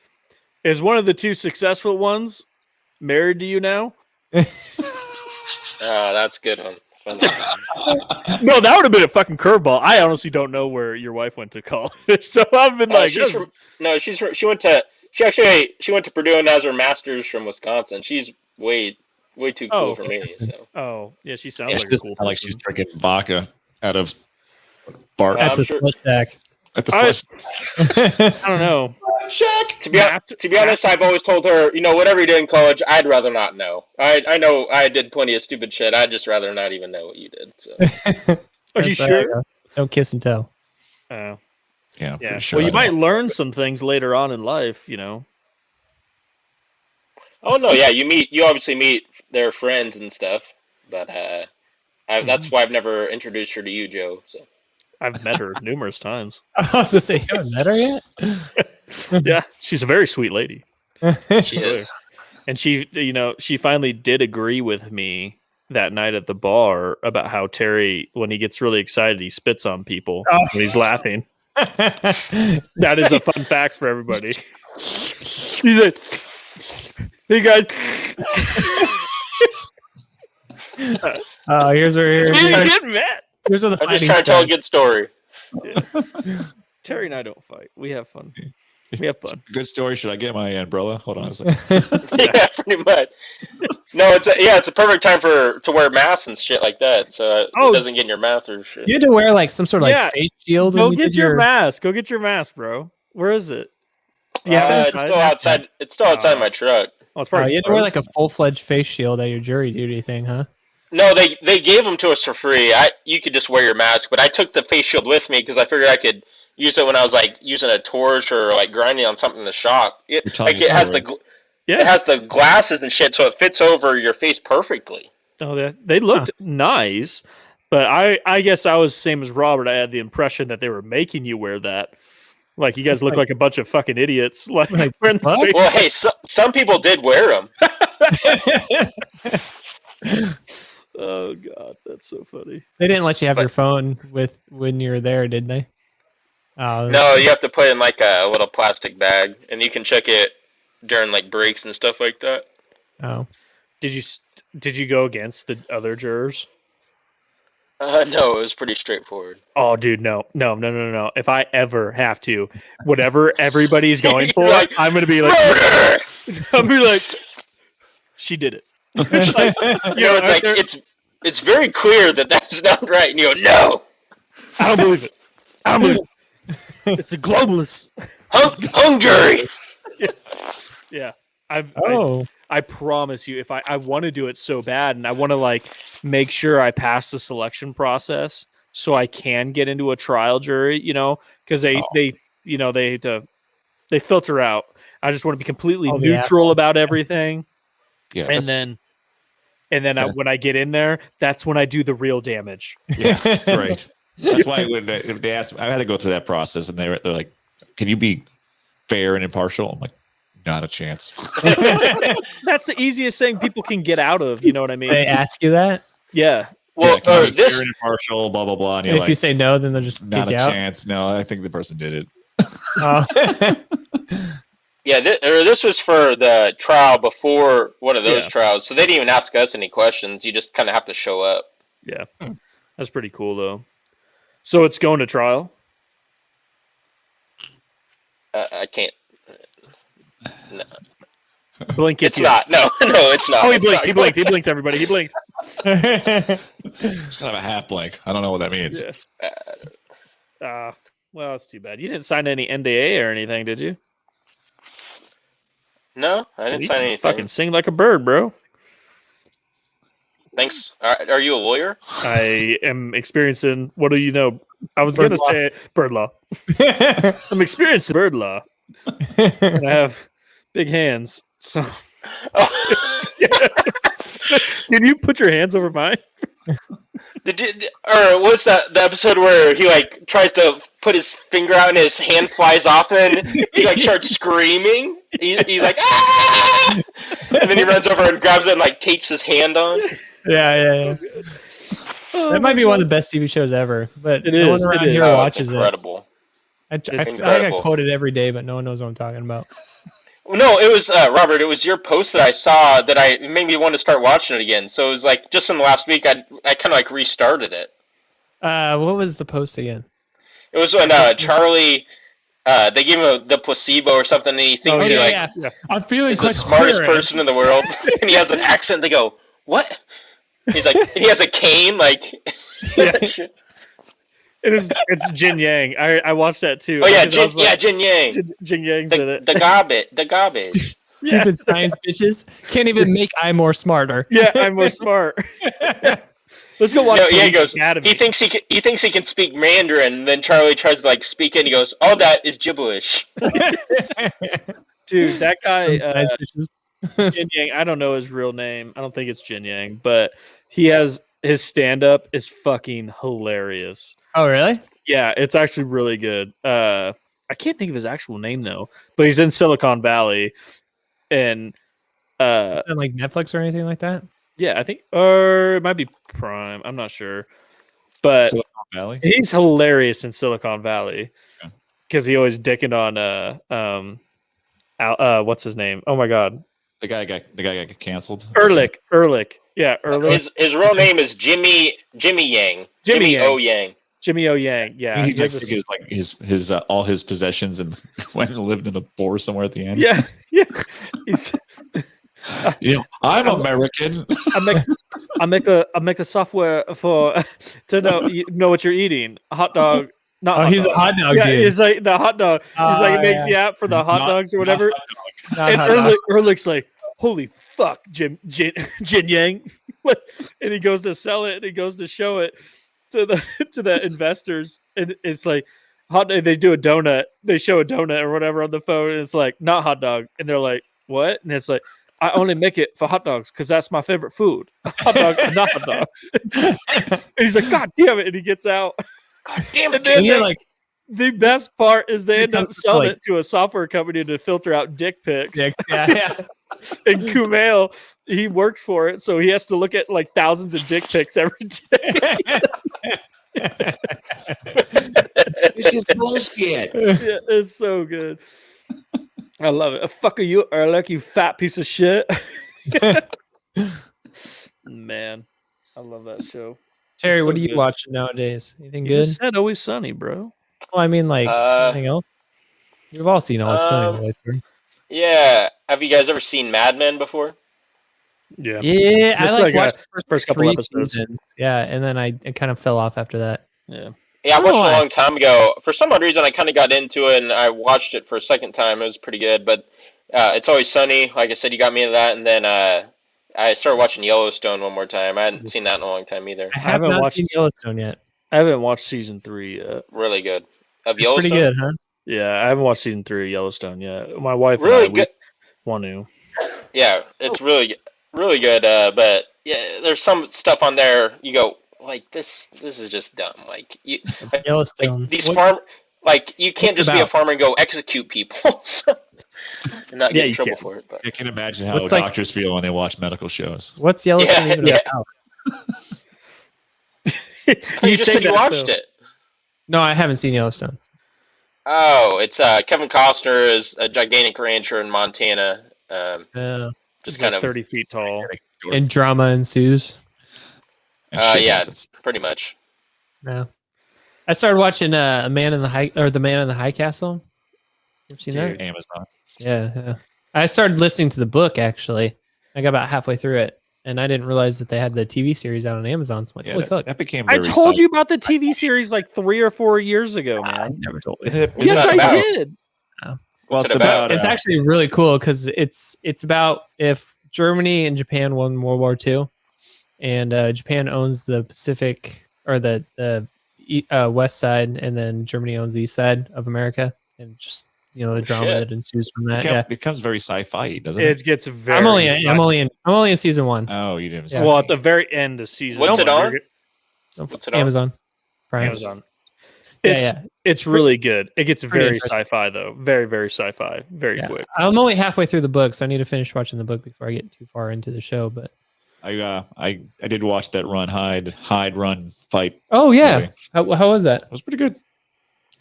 Is one of the 2 successful ones married to you now? that's a good one. No, that would have been a fucking curveball. I honestly don't know where your wife went to college, so I've been like, she went to Purdue and has her master's from Wisconsin. She's way too cool for me. So oh yeah, she sounds like a cool person. Like she's drinking vodka out of bar At I'm the sure- slush shack. at the slush. I don't know. To be honest, I've always told her, whatever you did in college, I'd rather not know. I know I did plenty of stupid shit. I'd just rather not even know what you did. So. Are you That's all sure? right. Don't kiss and tell. Oh, Yeah, I'm yeah. pretty sure. Well, you I might know. learn some things later on in life. Oh no, yeah, you obviously meet their friends and stuff, but that's why I've never introduced her to you, Joe. So. I've met her numerous times. I was gonna say, you haven't met her yet? Yeah, she's a very sweet lady. She is. And she finally did agree with me that night at the bar about how Terry, when he gets really excited, he spits on people when he's laughing. That is a fun fact for everybody. He's like, "Hey guys." Here's where He's getting mad. here's where the I'm fighting just trying to tell a starts. good story. Terry and I don't fight. We have fun. We have fun. Good story. Should I get my umbrella? Hold on a second. Yeah, pretty much. No, it's a perfect time to wear masks and shit like that, so it doesn't get in your mouth or shit. You had to wear like some sort of Yeah. face shield. Go when you get did your mask. Go get your mask, bro. Where is it? It's still outside. It's still outside my truck. Oh, it's Oh, probably you had to wear like a frozen. full-fledged face shield at your jury duty thing, huh? No, they gave them to us for free. You could just wear your mask, but I took the face shield with me because I figured I could use it when I was like using a torch or like grinding on something in the shop. It has the glasses and shit, so it fits over your face perfectly. Oh, they looked nice, but I guess I was same as Robert. I had the impression that they were making you wear that. Like, you guys look like a bunch of fucking idiots. Like wearing this face. Well, hey, some people did wear them. Oh god, that's so funny. They didn't let you have your phone with when you were there, did they? Oh, No, you have to put it in like a little plastic bag, and you can check it during like breaks and stuff like that. Oh, Did you go against the other jurors? No, it was pretty straightforward. Oh, dude, no. If I ever have to, whatever everybody's going for, Like, I'm gonna be like, Murder! I'll be like, she did it. It's very clear that that's not right, and you go, no, I don't believe it. It's a globalist. hung jury. Yeah. I promise you, if I want to do it so bad, and I want to like make sure I pass the selection process so I can get into a trial jury, because they filter out. I just want to be completely neutral about everything. Yeah, And then when I get in there, that's when I do the real damage. yeah, that's right. That's why when they asked, I had to go through that process, and they're like, "Can you be fair and impartial?" I'm like, "Not a chance." That's the easiest thing people can get out of. You know what I mean? they ask you that, Yeah. Well, Can you be this fair and impartial, blah blah blah. And and you're if like, you say no, then they'll just "Not kick a you out. chance." No, I think the person did it. Oh. this was for the trial before one of those Yeah. trials, so they didn't even ask us any questions. You just kind of have to show up. Yeah. That's pretty cool, though. So it's going to trial? I can't. No. Blink it. It's not. No, it's not. Oh, he It's blinked. not He blinked. He blinked, everybody. He blinked. It's kind of a half blank. I don't know what that means. Yeah. Well, that's too bad. You didn't sign any NDA or anything, did you? No, I didn't sign anything. Fucking sing like a bird, bro. Thanks. Are you a lawyer? I am experiencing. What do you know? I was going to say bird law. I'm experiencing bird law. And I have big hands. So, can you put your hands over mine? Or what's the episode where he like tries to put his finger out and his hand flies off and he like starts screaming? He's like, ah! And then he runs over and grabs it and like tapes his hand on. Yeah. That might be one of the best TV shows ever, but It no is, one around it is. here Oh, watches it's it. incredible. I incredible. quote it every day, but no one knows what I'm talking about. No, it was Robert. It was your post that I saw that it made me want to start watching it again. So it was like just in the last week, I kind of like restarted it. What was the post again? It was when Charlie, they gave him the placebo or something, and he thinks he like I'm feeling is the quite smartest clear. person in the world, and he has an accent. They go, "What?" He's like, he has a cane, like. It's Jin Yang. I watched that too. Oh yeah, Jin Yang. Jin Yang's in it. The garbage. Stupid science bitches can't even make I more smarter. Yeah, I'm more smart. Let's go watch. No, yeah, he goes. Academy. He thinks he can speak Mandarin. And then Charlie tries to like speak it. And he goes, "All that is gibberish." Dude, that guy, Science bitches. Jin Yang. I don't know his real name. I don't think it's Jin Yang, but he has his stand-up is fucking hilarious. Oh really? Yeah, it's actually really good. I can't think of his actual name though, but he's in Silicon Valley, and Like Netflix or anything like that? yeah, I think, or it might be Prime. I'm not sure, but Silicon Valley. he's hilarious in Silicon Valley because he always dicking on what's his name? Oh my god, The guy got canceled. Ehrlich. Yeah, Ehrlich. His real name is Jimmy Yang. Jimmy O Yang. Jimmy O Yang. Yeah, He he has just took his all his possessions and went and lived in the forest somewhere at the end. yeah. He's, I'm American. I make a software for to know what you're eating. A hot dog. Not hot he's dog. a hot dog Yeah, dude. he's like the hot dog. He's like he makes the app for the hot dogs or whatever. And Ehrlich's like, holy fuck, Jin Yang. And he goes to sell it and he goes to show it to the investors. And it's like they do a donut. They show a donut or whatever on the phone. And it's like, not hot dog. And they're like, what? And it's like, I only make it for hot dogs because that's my favorite food. Hot dog, not hot dog. And he's like, God damn it. And he gets out. God damn it. And then, like the best part is they end up comes to, selling like- it to a software company to filter out dick pics. yeah. And Kumail, he works for it, so he has to look at like thousands of dick pics every day. This is bullshit. Yeah, it's so good. I love it. Fuck you, Ehrlich, you fat piece of shit. Man, I love that show. Terry, It's what so are you good. watching nowadays? Anything You good? just said Always Sunny, bro. Well, I mean, like anything else? You've all seen Always Sunny all the way through. Yeah. Have you guys ever seen Mad Men before? Yeah. Yeah, Just I like, watched the first couple three episodes. seasons. Yeah, and then I kind of fell off after that. Yeah. Yeah, I watched it why. a long time ago. For some odd reason, I kind of got into it, and I watched it for a second time. It was pretty good, but It's Always Sunny. Like I said, you got me into that, and then I started watching Yellowstone one more time. I hadn't seen that in a long time either. I have haven't not watched- seen Yellowstone yet. I haven't watched season 3 yet. Really good. Of It's Yellowstone? pretty good, huh? Yeah, I haven't watched season 3 of Yellowstone yet. My wife Really and I, good. we want to. Yeah, it's really good. But yeah, there's some stuff on there you go like this is just dumb. Like you, Yellowstone. like these What- farm, like you can't What's just be a about? farmer and go execute people and not Yeah, get in you trouble can. for it. But I can imagine how It's like- doctors feel when they watch medical shows. What's Yellowstone even Yeah. about? you just said you that, watched though. it. No, I haven't seen Yellowstone. Oh, it's Kevin Costner is a gigantic rancher in Montana. Uh, Just He's kind like of 30 feet tall. and drama ensues. And shit yeah. happens. pretty much. No. I started watching The Man in the High Castle. You've seen that? Amazon. Yeah. I started listening to the book actually. I got about halfway through it, and I didn't realize that they had the TV series out on Amazon. So I'm like, holy fuck! That became. I Very told you about the TV series like 3 or 4 years ago, I man. never told you. Yes, I about? did. Well, it's about. It's actually really cool because it's about if Germany and Japan won World War II, and Japan owns the Pacific or the west side, and then Germany owns the east side of America, and just the drama that ensues from that. It becomes very sci-fi, doesn't it? It gets very. I'm only in season 1. Oh, you didn't. Well, at the very end of season. What's it on? What's it on? Amazon Prime. Amazon. It's really good. It gets very sci-fi though. Very, very sci-fi. Very quick. I'm only halfway through the book, so I need to finish watching the book before I get too far into the show. But I did watch that hide run fight. Oh yeah, how was that? It was pretty good.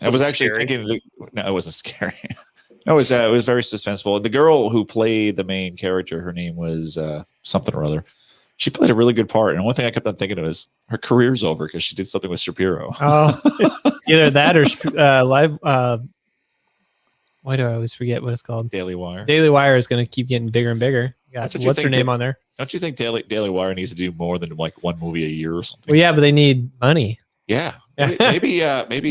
I was actually thinking. No, it wasn't scary. No, it was very suspenseful. The girl who played the main character, her name was something or other. She played a really good part, and one thing I kept on thinking of is her career's over because she did something with Shapiro. Oh, either that or live. Why do I always forget what it's called? Daily Wire. Daily Wire is going to keep getting bigger and bigger. What's her name on there? Don't you think Daily Wire needs to do more than like one movie a year or something? Well, yeah, but they need money. Yeah, maybe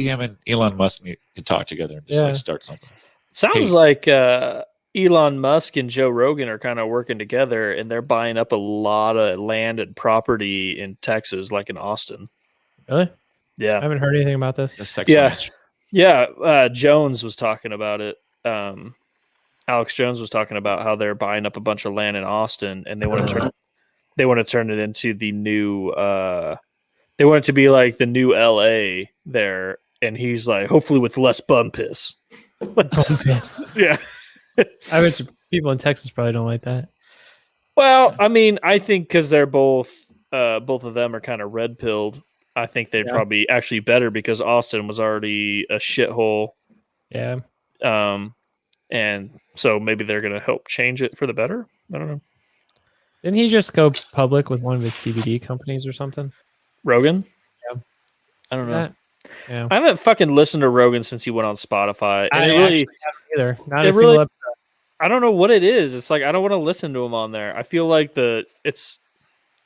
him and Elon Musk could talk together and just start something. Sounds like Elon Musk and Joe Rogan are kind of working together, and they're buying up a lot of land and property in Texas, like in Austin. Really? Yeah, I haven't heard anything about this. Yeah. Jones was talking about it. Alex Jones was talking about how they're buying up a bunch of land in Austin, and they want to turn it into the new. They want it to be like the new LA there, and he's like, hopefully with less bum piss. Bum piss. Yeah. I bet people in Texas probably don't like that. Well, I mean, I think because they're both of them are kind of red pilled. I think they'd probably actually better because Austin was already a shithole. Yeah. And so maybe they're going to help change it for the better. I don't know. Didn't he just go public with one of his CBD companies or something? Rogan? Yeah. I don't know. Yeah. I haven't fucking listened to Rogan since he went on Spotify. And I really haven't either. Not a single episode. I don't know what it is. It's like I don't want to listen to him on there. I feel like there's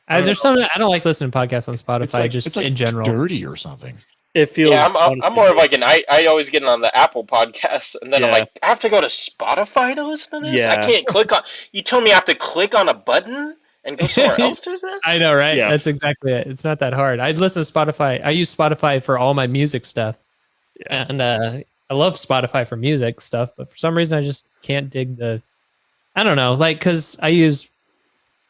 something I don't like listening to podcasts on Spotify just in general. Dirty or something. It feels. Yeah, I'm more of like I always get on the Apple podcast, and then I'm like, I have to go to Spotify to listen to this. Yeah. I can't click on. You tell me I have to click on a button and go somewhere else to this. I know, right? Yeah. That's exactly it. It's not that hard. I listen to Spotify. I use Spotify for all my music stuff, and I love Spotify for music stuff. But for some reason, I just can't dig the. I don't know, like because I use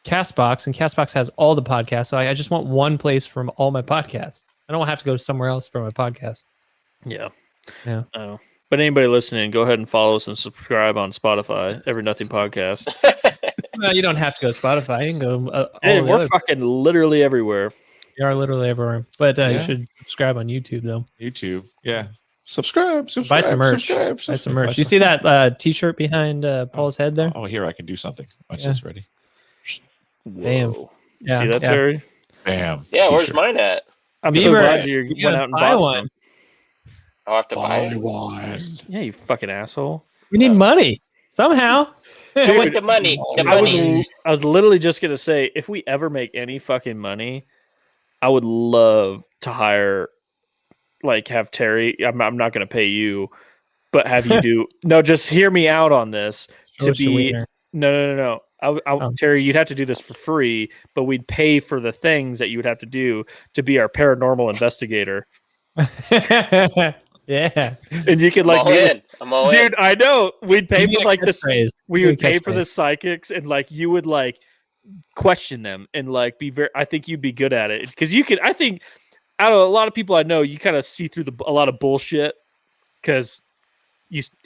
Castbox, and Castbox has all the podcasts, so I just want one place from all my podcasts. I don't have to go somewhere else for my podcast. Yeah. Yeah. Oh. But anybody listening, go ahead and follow us and subscribe on Spotify. EveryNothing Podcast. Well, you don't have to go to Spotify. You can go. Hey, we're fucking literally everywhere. You are literally everywhere. But you should subscribe on YouTube, though. YouTube. Yeah. Subscribe. Buy some merch. Buy some merch. You see that T-shirt behind Paul's head there? Oh, here, I can do something. Watch this. Ready? Bam. Yeah. See that, Terry? Bam. Yeah, T-shirt. where's mine at? I'm so glad you went out and bought one. I'll have to buy one. Yeah, you fucking asshole. We need money somehow. Dude, the money. I was literally just gonna say, if we ever make any fucking money, I would love to hire, like, have Terry. I'm not gonna pay you, but have you do no. Just hear me out on this. No. Terry, you'd have to do this for free, but we'd pay for the things that you would have to do to be our paranormal investigator. Yeah, and you could like, I'm all in. Dude, I know. We'd pay for like this. We would pay for the phrase. psychics, and like you would like question them and like be very. I think you'd be good at it because you could. I think out of a lot of people I know, you kind of see through a lot of bullshit because.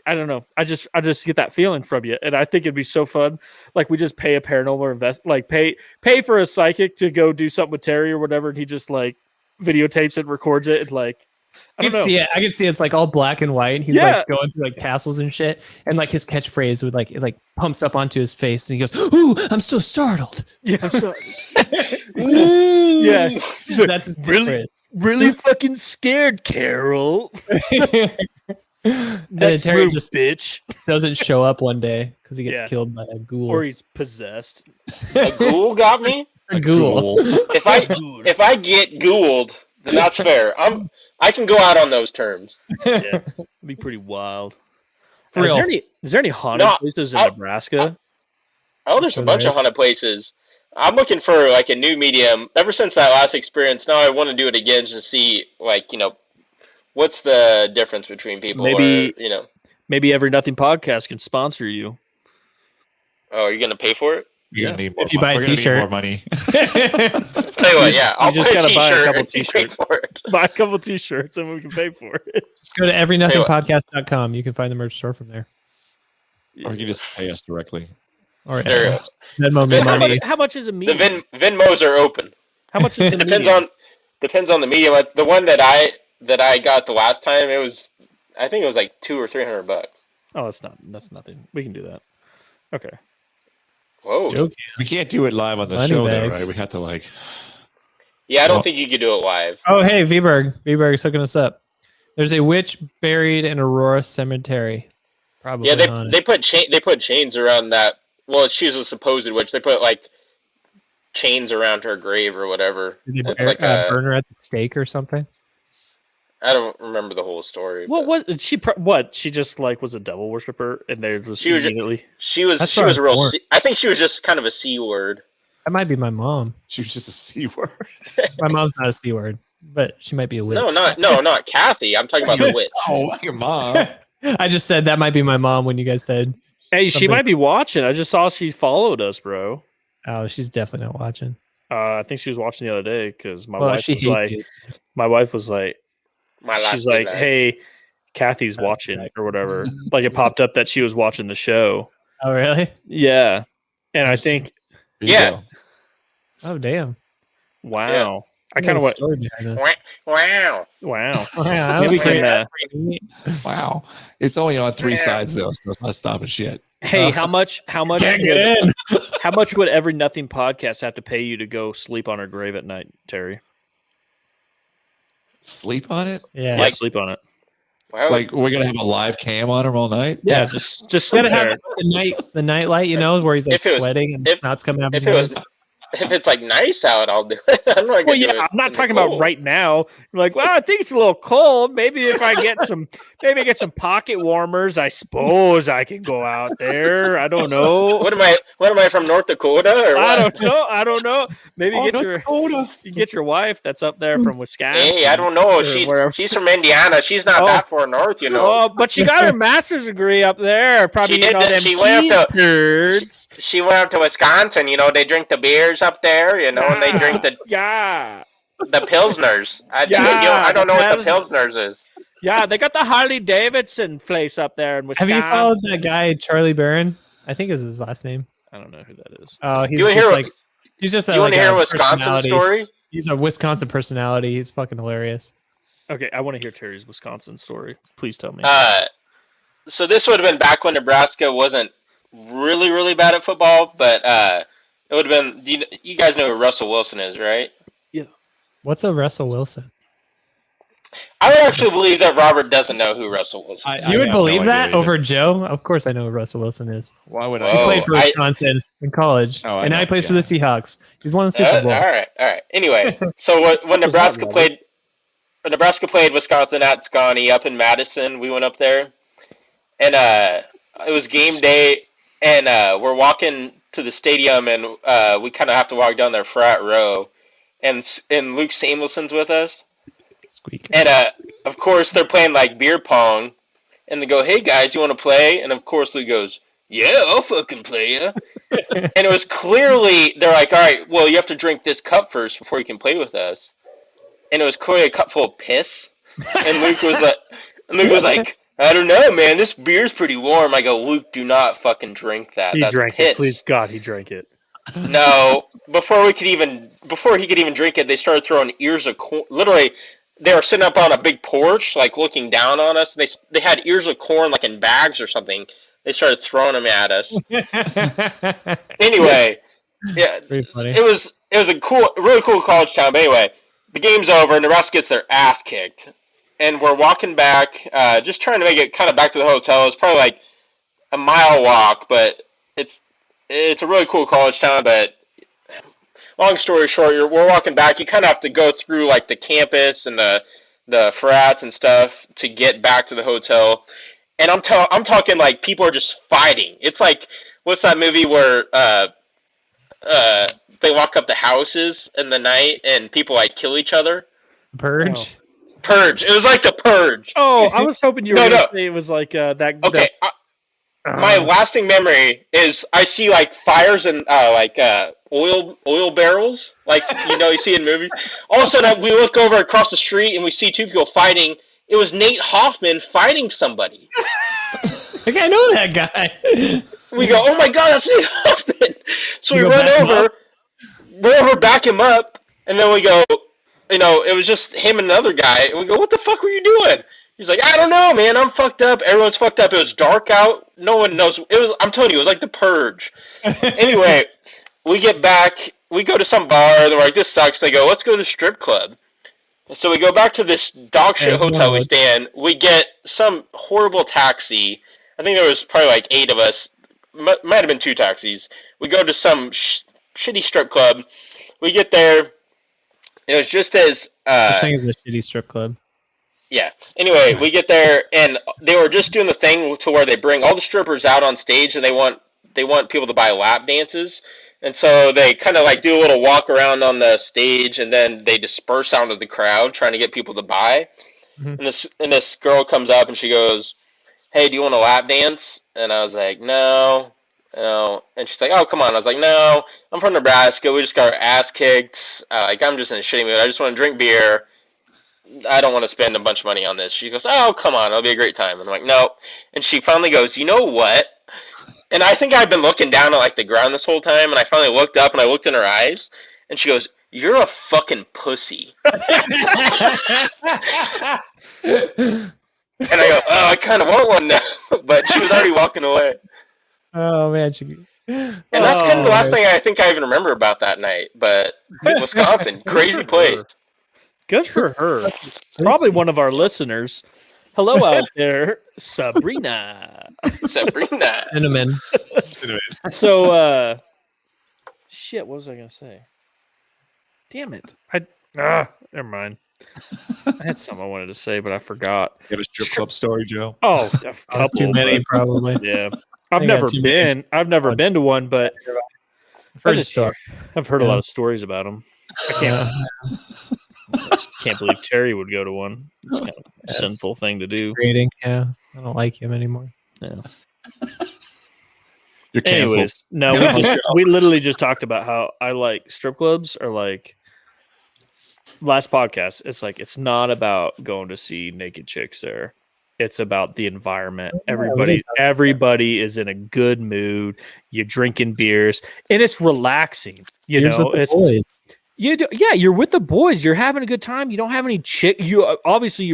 I don't know. I just get that feeling from you, and I think it'd be so fun. Like we just pay a paranormal pay for a psychic to go do something with Terry or whatever, and he just like videotapes it, records it, and like I don't know. See it. I can see it's like all black and white. And he's like going through like castles and shit, and like his catchphrase would like it like pumps up onto his face, and he goes, "Ooh, I'm so startled." Yeah, I'm so. Yeah, that's his really. really fucking scared, Carol. And then Next Terry move, just bitch. doesn't show up one day because he gets Yeah. killed by a ghoul. Or he's possessed. A ghoul got me. a ghoul. If I get ghouled, then that's fair. I can go out on those terms. Yeah, it'd be pretty wild. For Is real. there any haunted places in Nebraska? Oh, there's a bunch of haunted places. I'm looking for like a new medium. Ever since that last experience, now I want to do it again just to see, like, what's the difference between people. Maybe EveryNothing Podcast can sponsor you. Oh, are you gonna pay for it? Yeah. If you buy a We're gonna need t-shirt. more money. Tell you what, yeah, I'll just buy gotta buy a couple and pay t-shirts. for it. Buy a couple t-shirts and we can pay for it. Just go to everynothingpodcast.com. You can find the merch store from there. Or you can just pay us directly. Or There you Venmo me money. How much is a The medium? Venmos are open. How much is a It depends medium? on the medium. Like, the one that I got the last time, I think it was like $200 or $300. Oh, that's nothing. We can do that. Okay. Whoa. Joke. We can't do it live on the Money show, though, bags. right? We have to like. Yeah, I don't think you could do it live. Oh, hey, V-Berg. V-Berg's hooking us up. There's a witch buried in Aurora Cemetery. It's probably Yeah, on they put chains around that. Well, she was a supposed witch. They put like chains around her grave or whatever. Did It's they like burn her at the stake or something? I don't remember the whole story. What but was she? What she just like was a devil worshiper, and they just She was- immediately. She was That's she what was I a real. thought. I think she was just kind of a C word. That might be my mom. She was just a C word. My mom's not a C word, but she might be a witch. No, not Kathy. I'm talking about the witch. Oh, like your mom. I just said that might be my mom when you guys said, Hey, she Something- might be watching. I just saw she followed us, bro. oh, she's definitely not watching. I think she was watching the other day because my Well, wife she was hates like, you. my wife was like, My last she's like, name. hey, Kathy's watching or whatever. Like it popped up that she was watching the show. Oh, really? Yeah, and I think, There you Yeah. go. Oh, damn. wow, I kind of want went, story behind this. Wow. wow. Wow, Maybe we that's can. pretty neat. Wow. It's only on 3 Yeah. sides though, so it's not stopping shit. Hey, how much? How much? Can't get would- in. How much would EveryNothing Podcast have to pay you to go sleep on her grave at night, Terry? Sleep on it? Yeah. Yeah, sleep on it. Why would- Like we're gonna have a live cam on him all night? Yeah, just sleep Gotta have there. the night light, where he's like If it was- sweating and if- snot's coming out of if his it was nose. if it's like nice out, I'll do it. I'm not Well, gonna do yeah, it I'm not in the talking about cold. right now. You're like, well, I think it's a little cold. Maybe if I get some, pocket warmers, I suppose I can go out there. I don't know. What am I from North Dakota or I what? don't know. Maybe Oh, you get your wife that's up there from Wisconsin. Hey, I don't know. or wherever. She's from Indiana. She's not Oh. that far north, you know. Oh, but she got her master's degree up there. Probably She eating did all that. them She went cheese up to- curds. She went up to Wisconsin. You know, they drink the beers up there. You know, and they drink Yeah. the pilsners. I Yeah, don't know what the the pilsners is. Yeah, they got the Harley Davidson place up there in Have Wisconsin. you followed that guy, Charlie Barron? I think is his last name. I don't know who that is. Oh, he's You want just to like he's just hear? You want like to hear a a Wisconsin personality. story? He's a Wisconsin personality. He's fucking hilarious. Okay, I want to hear Terry's Wisconsin story. Please tell me. So this would have been back when Nebraska wasn't really, really bad at football, but it would have been. You guys know who Russell Wilson is, right? What's a Russell Wilson? I would actually believe that Robert doesn't know who Russell Wilson is. You would have no believe that idea either. over Joe? Of course, I know who Russell Wilson is. Why would Whoa. He I? played for I- Wisconsin in college, Oh, I and now he know, plays for yeah. the Seahawks. He's won the Super Bowl. All right. Anyway, so when Nebraska played Wisconsin at Scotty up in Madison, we went up there, and it was game day, and we're walking to the stadium, and we kind of have to walk down their frat row, and Luke Samuelson's with us, Squeak. and of course they're playing like beer pong, and they go, "Hey guys, you want to play?" And of course Luke goes, "Yeah, I'll fucking play ya." And it was clearly they're like, "All right, well you have to drink this cup first before you can play with us." And it was clearly a cup full of piss. And Luke was like, "I don't know, man. This beer's pretty warm." I go, "Luke, do not fucking drink that. he That's drank piss." it. Please, God, he drank it. No, before he could even drink it, they started throwing ears of corn. Literally, they were sitting up on a big porch, like looking down on us. They had ears of corn, like in bags or something. They started throwing them at us. Anyway, yeah, Pretty funny. it was a really cool college town. But anyway, the game's over, and the rest gets their ass kicked. And we're walking back, just trying to make it kind of back to the hotel. It's probably like a mile walk, but it's a really cool college town. But long story short, we're walking back. You kind of have to go through like the campus and the frats and stuff to get back to the hotel. And I'm talking like people are just fighting. It's like, what's that movie where they walk up the houses in the night and people like kill each other? Purge. Oh. Purge. It was like the Purge. Oh, I was hoping you were going to say it was like that. Okay. My lasting memory is I see like fires and oil barrels, like you see in movies. All of a sudden, we look over across the street and we see two people fighting. It was Nate Hoffman fighting somebody. Like, I know that guy. We go, oh my god, that's Nate Hoffman! So we run over, back him up, and then we go, it was just him and another guy, and we go, what the fuck were you doing? He's like, I don't know, man, I'm fucked up. Everyone's fucked up. It was dark out. No one knows. I'm telling you, it was like the Purge. Anyway, we get back, we go to some bar, and they're like, this sucks. They go, let's go to strip club. So we go back to this dog shit hotel we stay in. We get some horrible taxi. I think there was probably like 8 of us. Might have been 2 taxis. We go to some shitty strip club. We get there. It was just as... You're saying it's a shitty strip club. Yeah. Anyway, we get there, and they were just doing the thing to where they bring all the strippers out on stage, and they want people to buy lap dances. And so they kind of like do a little walk around on the stage, and then they disperse out of the crowd trying to get people to buy. Mm-hmm. And this girl comes up and she goes, hey, do you want a lap dance? And I was like, no. And she's like, oh, come on. I was like, no, I'm from Nebraska. We just got our ass kicked. I'm just in a shitty mood. I just want to drink beer. I don't want to spend a bunch of money on this. She goes, oh, come on. It'll be a great time. And I'm like, no. And she finally goes, you know what? And I think I've been looking down at like the ground this whole time, and I finally looked up and I looked in her eyes, and she goes, you're a fucking pussy. And I go, oh, I kind of want one now. But she was already walking away. Oh, man. And that's kind of the last thing I think I even remember about that night. But Wisconsin, crazy place. Good for her. Probably one of our listeners. Hello out there, Sabrina. Cinnamon. So, shit, what was I going to say? Damn it. Never mind. I had something I wanted to say, but I forgot. You have a strip club story, Joe? Oh, a couple. Too many, probably. Yeah. I've never been to one, but I've heard a lot of stories about them. I just can't believe Terry would go to one. It's kind of a sinful thing to do. Rating, yeah. I don't like him anymore. Yeah. You're canceled. Anyways, no, we literally just talked about how I like strip clubs are like last podcast. It's like it's not about going to see naked chicks there. It's about the environment. Everybody is in a good mood. You're drinking beers, and it's relaxing. You're with the boys. You're having a good time. You don't have any you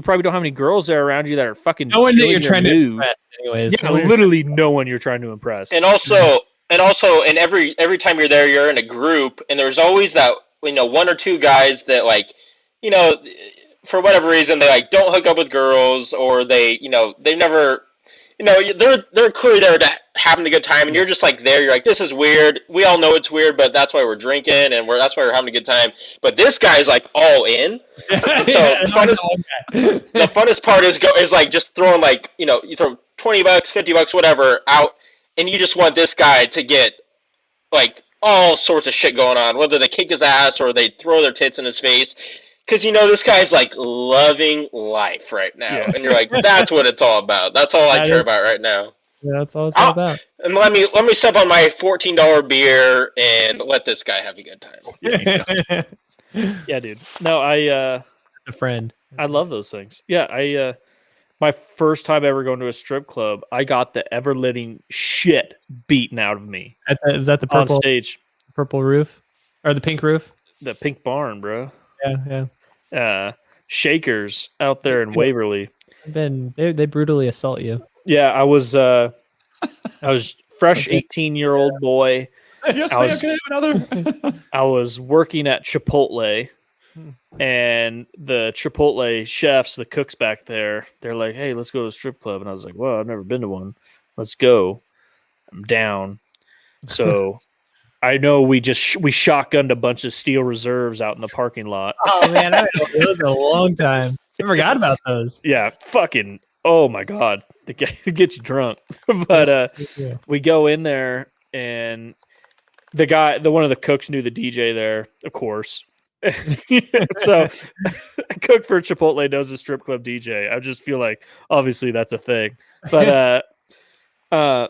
probably don't have any girls there around you that are fucking. No one that you're trying to impress, anyways. Yeah, literally no one you're trying to impress. And also, every time you're there, you're in a group, and there's always that 1 or 2 guys that for whatever reason they don't hook up with girls, or they never. They're clearly there to having a good time, and you're just there. You're like, this is weird. We all know it's weird, but that's why we're drinking, and that's why we're having a good time. But this guy's all in. So the funnest part is just throwing you throw $20, $50, whatever out, and you just want this guy to get all sorts of shit going on, whether they kick his ass or they throw their tits in his face. Because this guy's loving life right now, and you're like, that's what it's all about. That's all I care about right now. Yeah, that's all it's all about. And let me sip on my $14 beer and let this guy have a good time. Yeah, dude. No, it's a friend. I love those things. Yeah, my first time ever going to a strip club, I got the ever-living shit beaten out of me. Was that the purple on stage? Purple roof or the pink roof? The pink barn, bro. Yeah. Shakers out there in Waverly. They brutally assault you. Yeah, I was fresh 18-year-old boy. Yes, I can have another. I was working at Chipotle. And the Chipotle chefs, the cooks back there, they're like, "Hey, let's go to a strip club." And I was like, "Well, I've never been to one. Let's go." I'm down. So I know we shotgunned a bunch of Steel Reserves out in the parking lot. Oh man, it was a long time. I forgot about those. Yeah, fucking. Oh my god, the guy gets you drunk. But we go in there, and one of the cooks knew the DJ there, of course. So a cook for Chipotle knows a strip club DJ. I just feel like obviously that's a thing. But I'll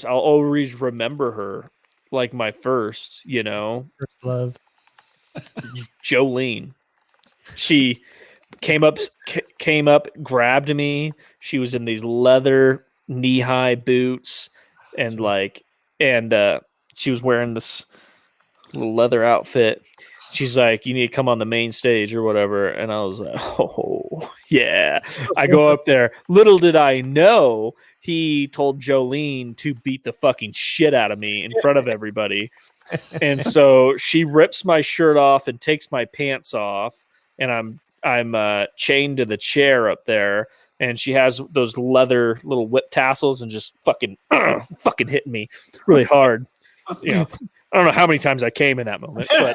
always remember her like my first love. Jolene. She came up, grabbed me. She was in these leather knee-high boots and she was wearing this little leather outfit. She's like, "You need to come on the main stage or whatever." And I was like, "Oh, yeah." I go up there. Little did I know he told Jolene to beat the fucking shit out of me in front of everybody. And so she rips my shirt off and takes my pants off. And I'm chained to the chair up there. And she has those leather little whip tassels and just fucking hitting me really hard. I don't know how many times I came in that moment, but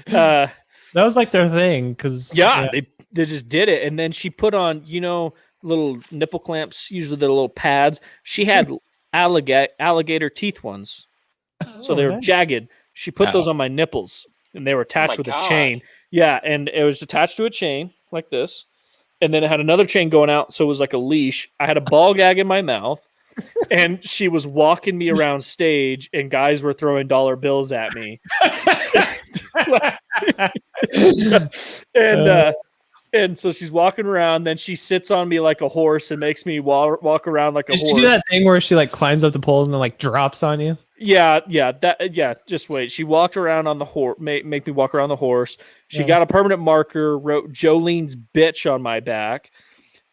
that was like their thing. They just did it. And then she put on, little nipple clamps, usually the little pads. She had alligator teeth ones. So they were jagged. She put those on my nipples and they were attached with a chain. Yeah. And it was attached to a chain like this. And then it had another chain going out. So it was like a leash. I had a ball gag in my mouth. And she was walking me around stage, and guys were throwing dollar bills at me. And so she's walking around. Then she sits on me like a horse and makes me walk around like a horse. Did she do that thing where she like climbs up the pole and then like drops on you? Yeah. Just wait. She walked around on the horse, make me walk around the horse. She got a permanent marker, wrote Jolene's bitch on my back.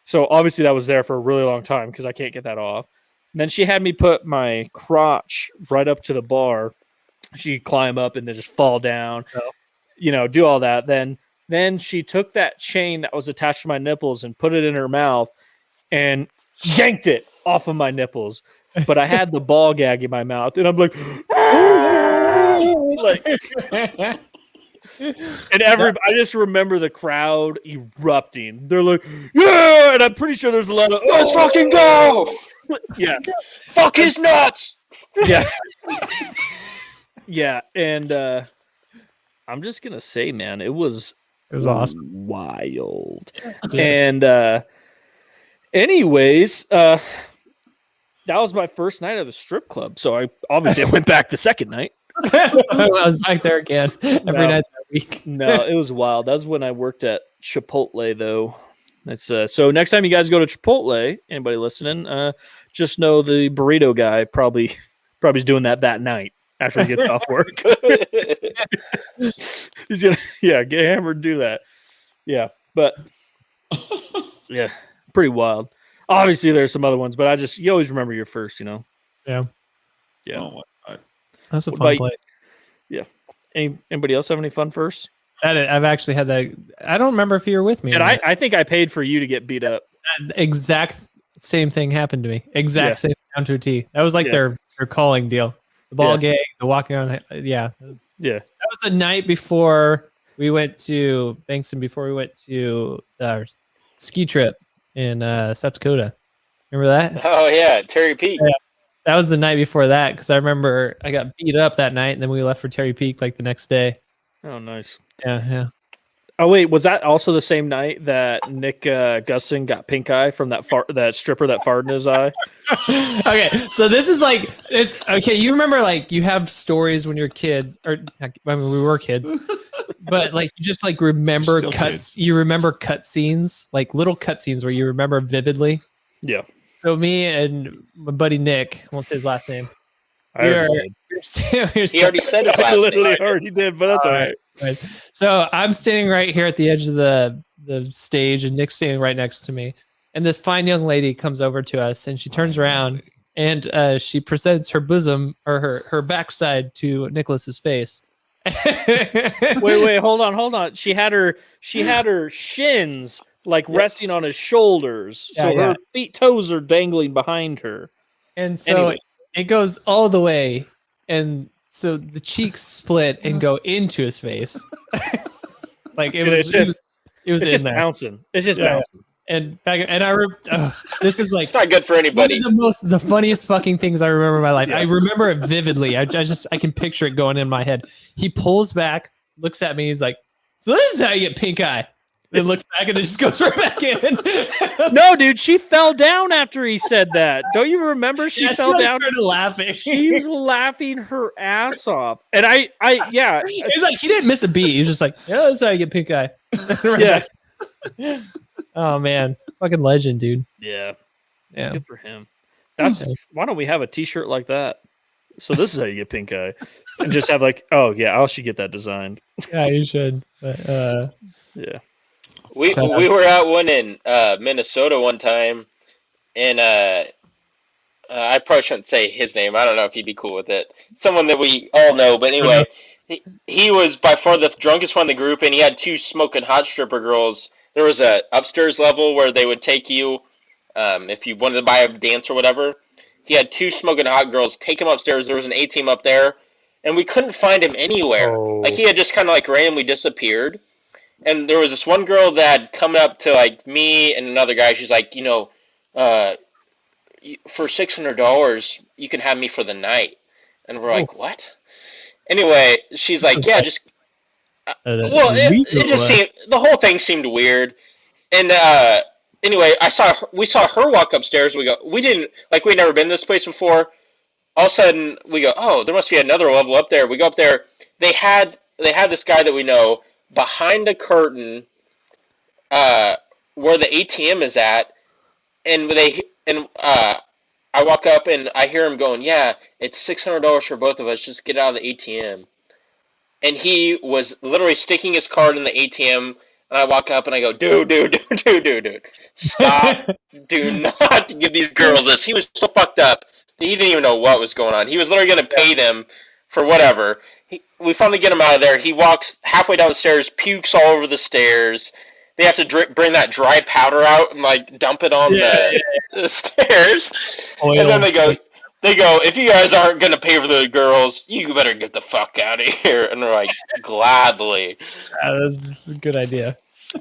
So obviously that was there for a really long time because I can't get that off. And then she had me put my crotch right up to the bar. She'd climb up and then just fall down, do all that. Then she took that chain that was attached to my nipples and put it in her mouth and yanked it off of my nipples. But I had the ball gag in my mouth and I'm like, and I just remember the crowd erupting. They're like, "Yeah!" And I'm pretty sure there's a lot of, "Let's fucking go!" Yeah. Fuck his nuts! Yeah. Yeah. And I'm just going to say, man, it was awesome. Wild. Yes. And anyways, that was my first night at the strip club. So I went back the second night. I was back there again every night that week. No, it was wild. That was when I worked at Chipotle, though. That's so next time you guys go to Chipotle, anybody listening, just know the burrito guy probably is doing that night after he gets off work. He's gonna get hammered and do that. Yeah, but yeah, pretty wild. Obviously, there's some other ones, but you always remember your first, Yeah. Yeah. Oh my God. That's a fun play. Yeah. Anybody else have any fun firsts? I've actually had that. I don't remember if you were with me. I think I paid for you to get beat up. Exact same thing happened to me. Same down to a T. That was like their calling deal. The ball gag, the walking around. Yeah. That was the night before we went to Bankston, before we went to our ski trip in South Dakota. Remember that? Oh, yeah. Terry Peak. Yeah. That was the night before that because I remember I got beat up that night and then we left for Terry Peak like the next day. Oh, nice. Yeah. Oh, wait. Was that also the same night that Nick Gusson got pink eye from that stripper that farted in his eye? Okay. So this is like, it's okay. You remember like you have stories when you're kids we were kids, but like you just like remember you remember cut scenes, like little cut scenes where you remember vividly. Yeah. So me and my buddy Nick, I won't say his last name. He already said his last name. I literally already did, but that's all right. So I'm standing right here at the edge of the stage, and Nick's standing right next to me. And this fine young lady comes over to us, and she turns around, and she presents her bosom or her backside to Nicholas's face. Wait, hold on. She had her shins like resting on his shoulders, so her toes are dangling behind her. And so it goes all the way, and so the cheeks split and go into his face. Like it was just bouncing. It's just bouncing. And this is like it's not good for anybody. One of the funniest fucking things I remember in my life. I remember it vividly. I can picture it going in my head. He pulls back, looks at me. He's like, "So this is how you get pink eye." Then looks back and it just goes right back in. No, dude, she fell down after he said that. Don't you remember? She fell down. Started laughing. She was laughing her ass off, and He's like, he didn't miss a beat. He was just like, "Yeah, this is how you get pink eye." Yeah. Oh man, fucking legend, dude. Yeah. Yeah. Good for him. Why don't we have a T-shirt like that? So this is how you get pink eye, and just have like, oh yeah, I should get that designed. Yeah, you should. But, yeah. We were at one in Minnesota one time, and I probably shouldn't say his name. I don't know if he'd be cool with it. Someone that we all know, but anyway, he was by far the drunkest one in the group, and he had two smoking hot stripper girls. There was a upstairs level where they would take you if you wanted to buy a dance or whatever. He had two smoking hot girls take him upstairs. There was an A-team up there, and we couldn't find him anywhere. Like he had just kind of like randomly disappeared. And there was this one girl that had come up to like me and another guy. She's like, for $600, you can have me for the night. And we're like, what? Anyway, she's like, yeah, just. It just seemed the whole thing seemed weird. And anyway, we saw her walk upstairs. We'd never been to this place before. All of a sudden, we go, oh, there must be another level up there. We go up there. They had this guy that we know behind a curtain where the ATM is at, and I walk up and I hear him going, yeah, it's $600 for both of us, just get out of the ATM. And he was literally sticking his card in the ATM, and I walk up and I go, dude, stop, do not give these girls this. He was so fucked up, he didn't even know what was going on. He was literally going to pay them for whatever. We finally get him out of there. He walks halfway down the stairs, pukes all over the stairs. They have to bring that dry powder out and like dump it on the stairs. And then they go, if you guys aren't going to pay for the girls, you better get the fuck out of here. And we're like, gladly. That's a good idea.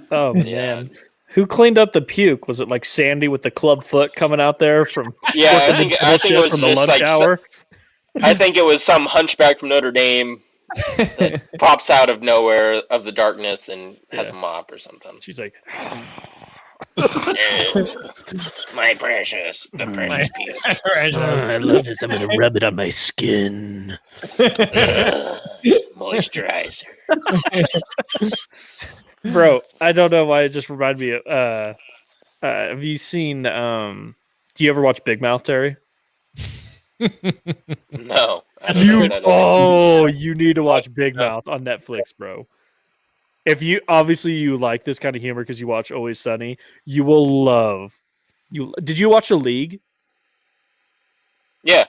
Oh, man. Who cleaned up the puke? Was it like Sandy with the club foot coming out there from I think it was from the lunch hour? I think it was some hunchback from Notre Dame that pops out of nowhere of the darkness and has a mop or something. She's like, my precious, the precious piece. I love this. I'm going to rub it on my skin. Moisturizer. Bro, I don't know why it just reminded me of, have you seen, do you ever watch Big Mouth, Terry? No. You need to watch Big Mouth on Netflix, bro. If you like this kind of humor because you watch Always Sunny, you will love. Did you watch The League? Yeah.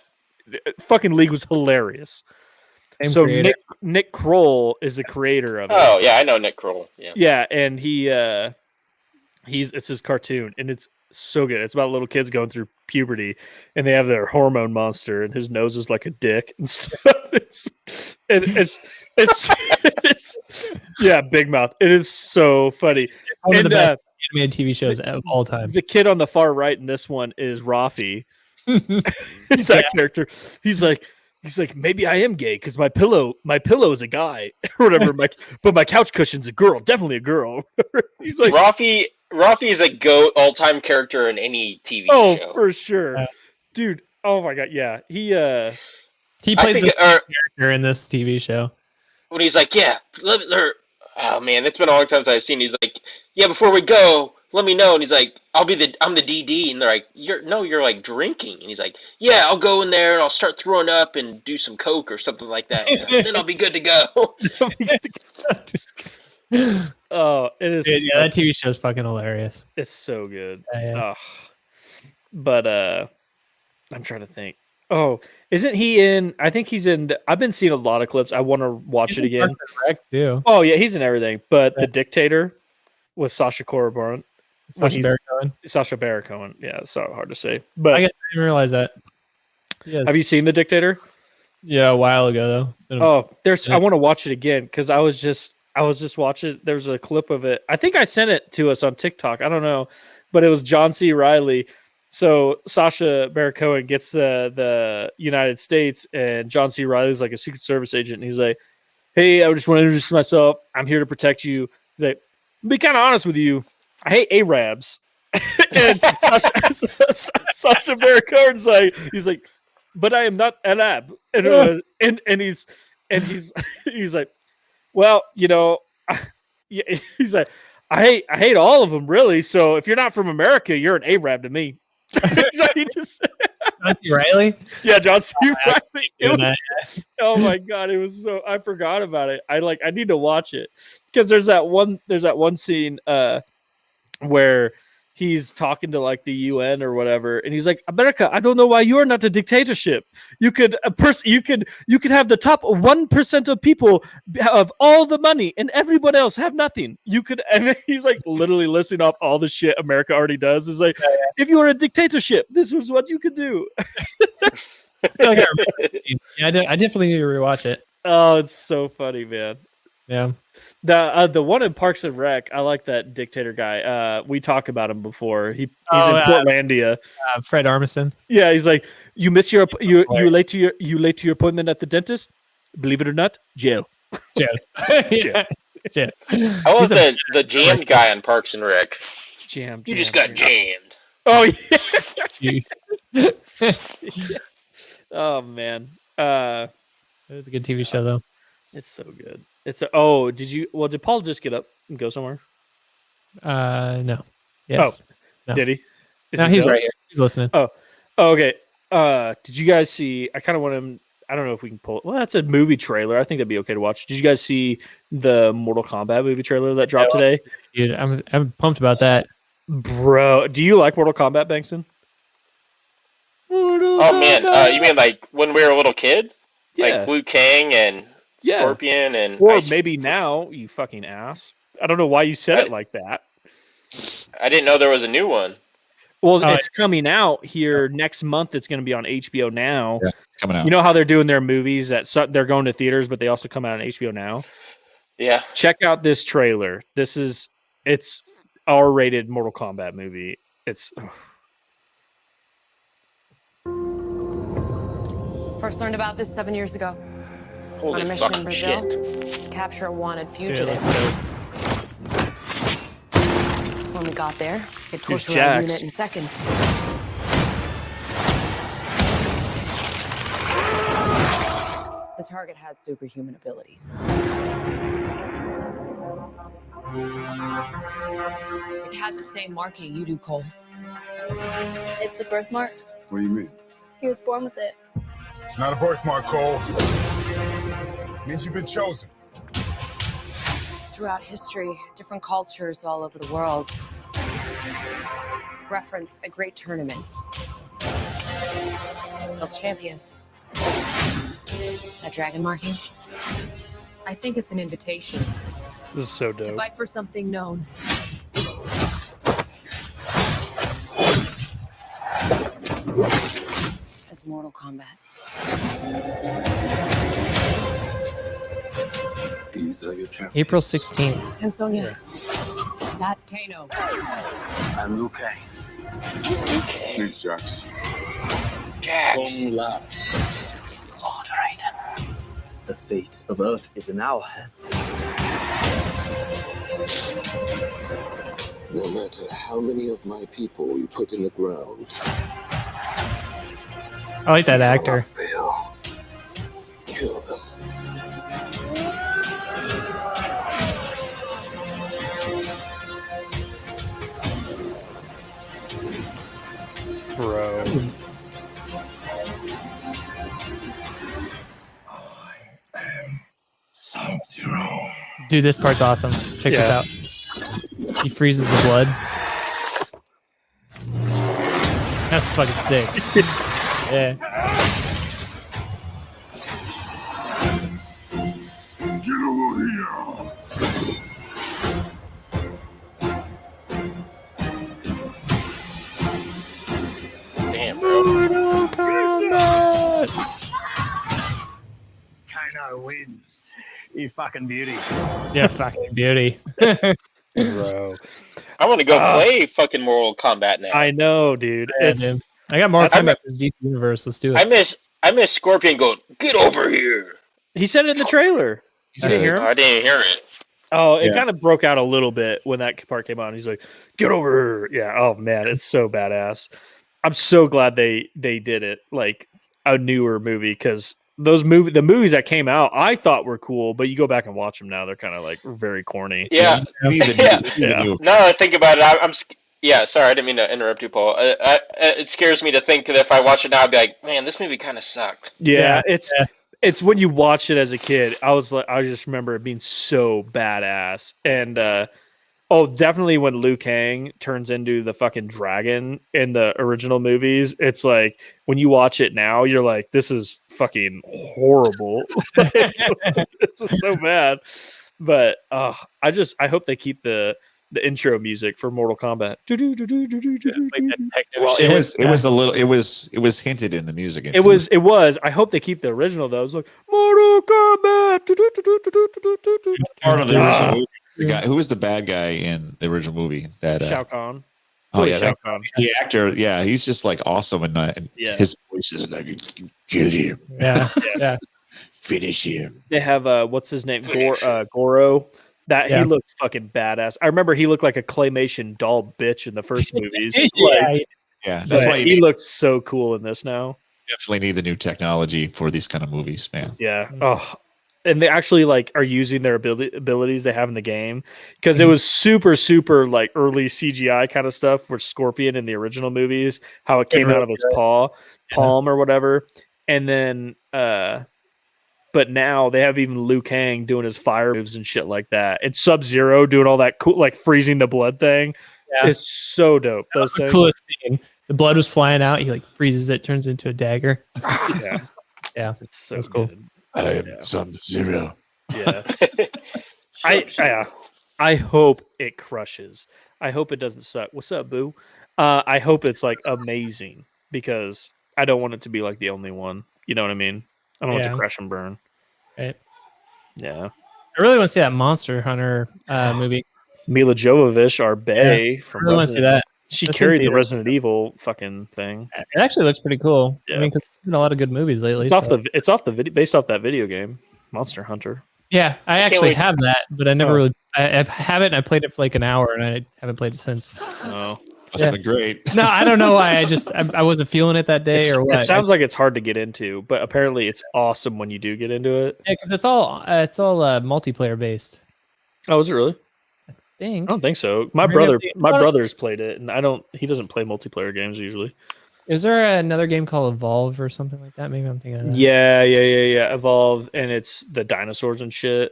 Fucking League was hilarious. So Nick Kroll is the creator of it. Oh yeah, I know Nick Kroll. Yeah. Yeah, and it's his cartoon, and it's so good. It's about little kids going through puberty, and they have their hormone monster, and his nose is like a dick and stuff. It's Big Mouth. It is so funny. One of the best animated TV shows of all time. The kid on the far right in this one is Rafi. He's that character. He's like, maybe I am gay because my pillow is a guy or whatever. But my couch cushion's a girl, definitely a girl. He's like Rafi is a GOAT all-time character in any TV show. Oh, for sure, dude. Oh my god, yeah. He plays the character in this TV show. When he's like, oh man, it's been a long time since I've seen. He's like, yeah, before we go, let me know. And he's like, I'm the DD. And they're like, you're like drinking. And he's like, yeah, I'll go in there and I'll start throwing up and do some coke or something like that. Like, then I'll be good to go. Oh, it is. Dude, that TV show is fucking hilarious. It's so good. Yeah. But I'm trying to think. Oh, isn't he in? I think he's in. I've been seeing a lot of clips. I want to watch it again. Too. Oh yeah, he's in everything. But The Dictator with Sacha Baron Sacha Baron Cohen. Yeah, it's so hard to say. But I guess I didn't realize that. Yes. Have you seen The Dictator? Yeah, a while ago though. I want to watch it again because I was just watching. There's a clip of it. I think I sent it to us on TikTok. I don't know, but it was John C. Reilly. So Sacha Baron Cohen gets the United States, and John C. Reilly's like a Secret Service agent, and he's like, "Hey, I just want to introduce myself. I'm here to protect you." He's like, "Be kind of honest with you. I hate Arabs." And Sacha Baron Cohen's like, he's like, "But I am not Arab," and he's like, "Well, you know," he's like, I hate all of them, really. So if you're not from America, you're an Arab to me." John C. Reilly? Yeah, John C. Reilly. Oh my god, it was so. I forgot about it. I need to watch it because there's that one scene where he's talking to like the UN or whatever, and he's like, "America, I don't know why you are not a dictatorship. You could have the top 1% of people have all the money, and everyone else have nothing. You could." And then he's like literally listing off all the shit America already does. Is like, if you were a dictatorship, this was what you could do. I definitely need to rewatch it. Oh, it's so funny, man. Yeah. The one in Parks and Rec, I like that dictator guy. We talked about him before. He's in Portlandia. Fred Armisen. Yeah, he's like, you late to your appointment at the dentist. Believe it or not, jail. Jail. Jail. Jail. I love the jammed guy on Parks and Rec. Jammed. You just got jammed. Oh yeah. Oh man. It was a good TV show though. It's so good. Did Paul just get up and go somewhere? No. Yes. Oh, no. Did he? No, he's right here. He's listening. Oh, okay. Did you guys see? I kind of want him. I don't know if we can pull it. Well, that's a movie trailer. I think that'd be okay to watch. Did you guys see the Mortal Kombat movie trailer that dropped today? Dude, I'm pumped about that. Bro, do you like Mortal Kombat, Bankston? Oh man, you mean like when we were little kids? Yeah. Like Liu Kang and Scorpion and... Or maybe now, you fucking ass. I don't know why you said it like that. I didn't know there was a new one. Well, it's coming out here next month. It's going to be on HBO Now. Yeah, it's coming out. You know how they're doing their movies they're going to theaters, but they also come out on HBO Now? Yeah. Check out this trailer. It's R-rated Mortal Kombat movie. It's... First learned about this 7 years ago. Holy on a mission in fucking Brazil shit. to capture a wanted fugitive. When we got there, it tore through our unit in seconds. The target had superhuman abilities. It had the same marking you do, Cole. It's a birthmark. What do you mean? He was born with it. It's not a birthmark, Cole. It means you've been chosen. Throughout history, different cultures all over the world reference a great tournament of champions. That dragon marking, I think it's an invitation. This is so dope. To fight for something known. As Mortal Kombat. These are your champions. April 16th. I'm Sonya. That's Kano. I'm Liu Kang. Thanks, Jax. Jax. Long life. All right. The fate of Earth is in our hands. No matter how many of my people you put in the ground, I like that actor. fail. Kill them. Bro. Sub-Zero. Dude, this part's awesome. Check this out. He freezes the blood. That's fucking sick. Yeah. Damn, bro. Mortal Kombat. China wins. You fucking beauty. Yeah, fucking beauty. Bro. I want to go play fucking Mortal Kombat now. I know, dude. Yeah, It's dude. I got more Kombat for DC Universe. Let's do I it. miss Scorpion going, get over here. he said it in the trailer. You didn't hear him? I didn't hear it. Oh, it kind of broke out a little bit when that part came on. He's like, "Get over here!" Yeah. Oh man, it's so badass. I'm so glad they did it like a newer movie because the movies that came out I thought were cool, but you go back and watch them now, they're kind of like very corny. Yeah. Now that I think about it, yeah. Sorry, I didn't mean to interrupt you, Paul. It scares me to think that if I watch it now, I'd be like, man, this movie kind of sucked. Yeah, it's when you watch it as a kid. I just remember it being so badass. And definitely when Liu Kang turns into the fucking dragon in the original movies, it's like when you watch it now, you're like, this is fucking horrible. This is so bad. But I hope they keep the intro music for Mortal Kombat. Well, it was hinted in the music. It was. I hope they keep the original though. It was like Mortal Kombat. Part of the original movie. The guy who was the bad guy in the original movie? That Shao Kahn. Shao Kahn. The actor, he's just like awesome, and his voice is like, kill him. Yeah. Finish him. They have what's his name? Goro. He looked fucking badass. I remember he looked like a claymation doll bitch in the first movies. That's why he looks so cool in this now. Definitely need the new technology for these kind of movies, man. Yeah. Oh, and they actually like are using their abilities they have in the game because it was super like early CGI kind of stuff with Scorpion in the original movies, how it came out of his palm or whatever, and then but now they have even Liu Kang doing his fire moves and shit like that. And Sub-Zero doing all that cool, like freezing the blood thing. Yeah. It's so dope. Those things. Coolest scene. The blood was flying out. He like freezes it, turns into a dagger. Yeah. It's so cool. Good. I am Sub-Zero. Yeah. I hope it crushes. I hope it doesn't suck. What's up, boo? I hope it's like amazing because I don't want it to be like the only one. You know what I mean? I don't want it to crash and burn. Right. Yeah. I really want to see that Monster Hunter movie. Mila Jovovich, our bae from I want to see that. She carried the Resident Evil fucking thing. It actually looks pretty cool. Yeah. I mean, 'cause there's been a lot of good movies lately. It's off the video, based off that video game, Monster Hunter. Yeah, I actually have that, but I never really. I have it, and I played it for like an hour, and I haven't played it since. Oh. That's been great. No, I don't know why. I wasn't feeling it that day, or what. It sounds like it's hard to get into, but apparently it's awesome when you do get into it. Yeah, because it's all multiplayer based. Oh, is it really? I think. I don't think so. My brother's played it, and he doesn't play multiplayer games usually. Is there another game called Evolve or something like that? Maybe I'm thinking of that. Yeah. Evolve, and it's the dinosaurs and shit,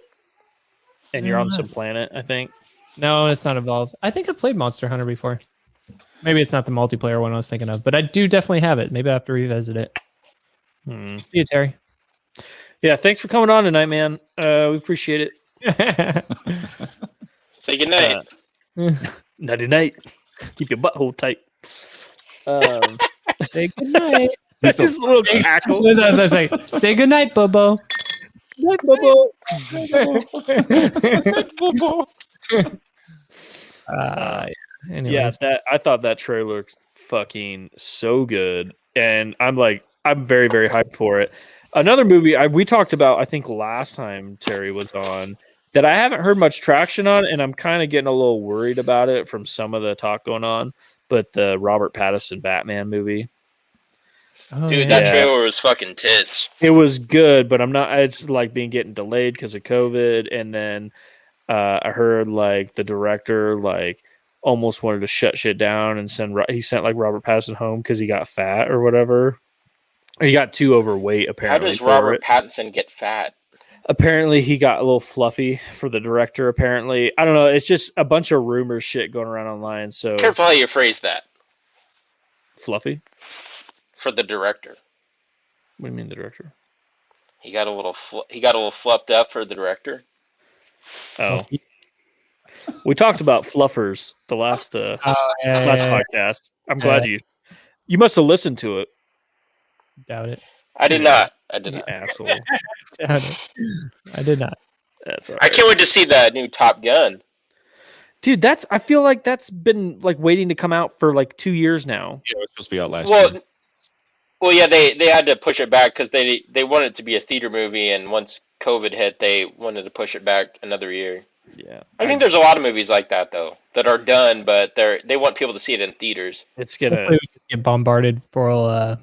and you're on some planet, I think. No, it's not Evolve. I think I've played Monster Hunter before. Maybe it's not the multiplayer one I was thinking of, but I do definitely have it. Maybe I have to revisit it. See you, Terry. Yeah, thanks for coming on tonight, man. We appreciate it. Say goodnight. Nighty night. Keep your butthole tight. Say goodnight. This little cackle. What was I say? Say goodnight, Bobo. Good night, Bobo. Anyways. I thought that trailer looked fucking so good, and I'm very, very hyped for it. Another movie we talked about, I think last time Terry was on, that I haven't heard much traction on, and I'm kind of getting a little worried about it from some of the talk going on. But the Robert Pattinson Batman movie, dude, that trailer was fucking tits. It was good, but I'm not. It's like getting delayed because of COVID, and then I heard like the director almost wanted to shut shit down and sent like Robert Pattinson home because he got fat or whatever. Or he got too overweight, apparently. How does Robert Pattinson get fat? Apparently he got a little fluffy for the director, apparently. I don't know. It's just a bunch of rumor shit going around online. So careful how you phrase that. Fluffy? For the director. What do you mean the director? He got a little fluffed up for the director. Oh. We talked about fluffers the last podcast. I'm glad you You must have listened to it. Doubt it. I did not. I did You not. asshole. Doubt it. I did not. That's all I right. can't wait to see the new Top Gun. Dude, I feel like that's been like waiting to come out for like 2 years now. Yeah, it was supposed to be out last year. Well, yeah, they had to push it back because they wanted it to be a theater movie, and once COVID hit, they wanted to push it back another year. Yeah. I think there's a lot of movies like that though that are done, but they want people to see it in theaters. It's gonna Hopefully we just get bombarded for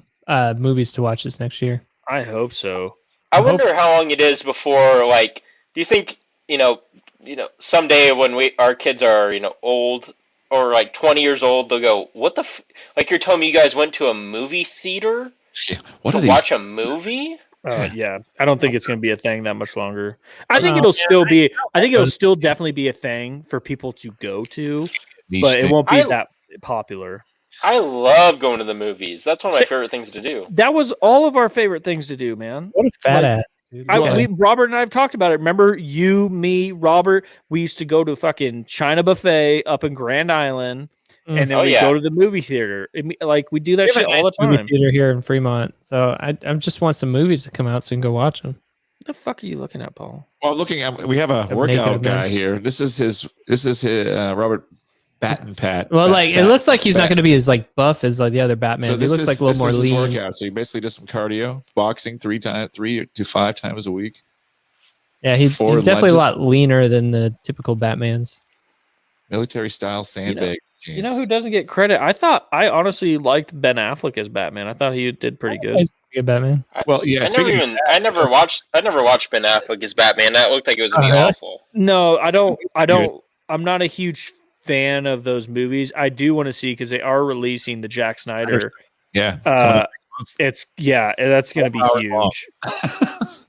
movies to watch this next year. I hope so. I wonder how long it is before, like, do you think, someday when our kids are, old or like 20 years old, they'll go, what the, like you're telling me you guys went to a movie theater Yeah. to watch a movie? Yeah, I don't think it's going to be a thing that much longer. I think it'll still be. I think it'll still definitely be a thing for people to go to, but it won't be that popular. I love going to the movies. That's one of my favorite things to do. That was all of our favorite things to do, man. What a fat ass. Dude. Robert and I have talked about it. Remember, you, me, Robert. We used to go to fucking China Buffet up in Grand Island, and then we go to the movie theater. Like we do that shit all the time. Movie theater here in Fremont, so I just want some movies to come out so we can go watch them. What the fuck are you looking at, Paul? Well, we have a workout guy here. This is his Robert Pat. Well, it looks like he's not going to be as like buff as like the other Batman. So he looks like a little more lean. Workout. So he basically does some cardio, boxing 3 to 5 times a week. Yeah, he's definitely a lot leaner than the typical Batmans. Military style sandbag. You know who doesn't get credit? I honestly liked Ben Affleck as Batman. I thought he did pretty good. He's a good Batman. Well, yeah. I never watched Ben Affleck as Batman. That looked like it was gonna be awful. No, I don't. I'm not a huge fan of those movies. I do want to see because they are releasing the Jack Snyder. Yeah. That's going to be huge.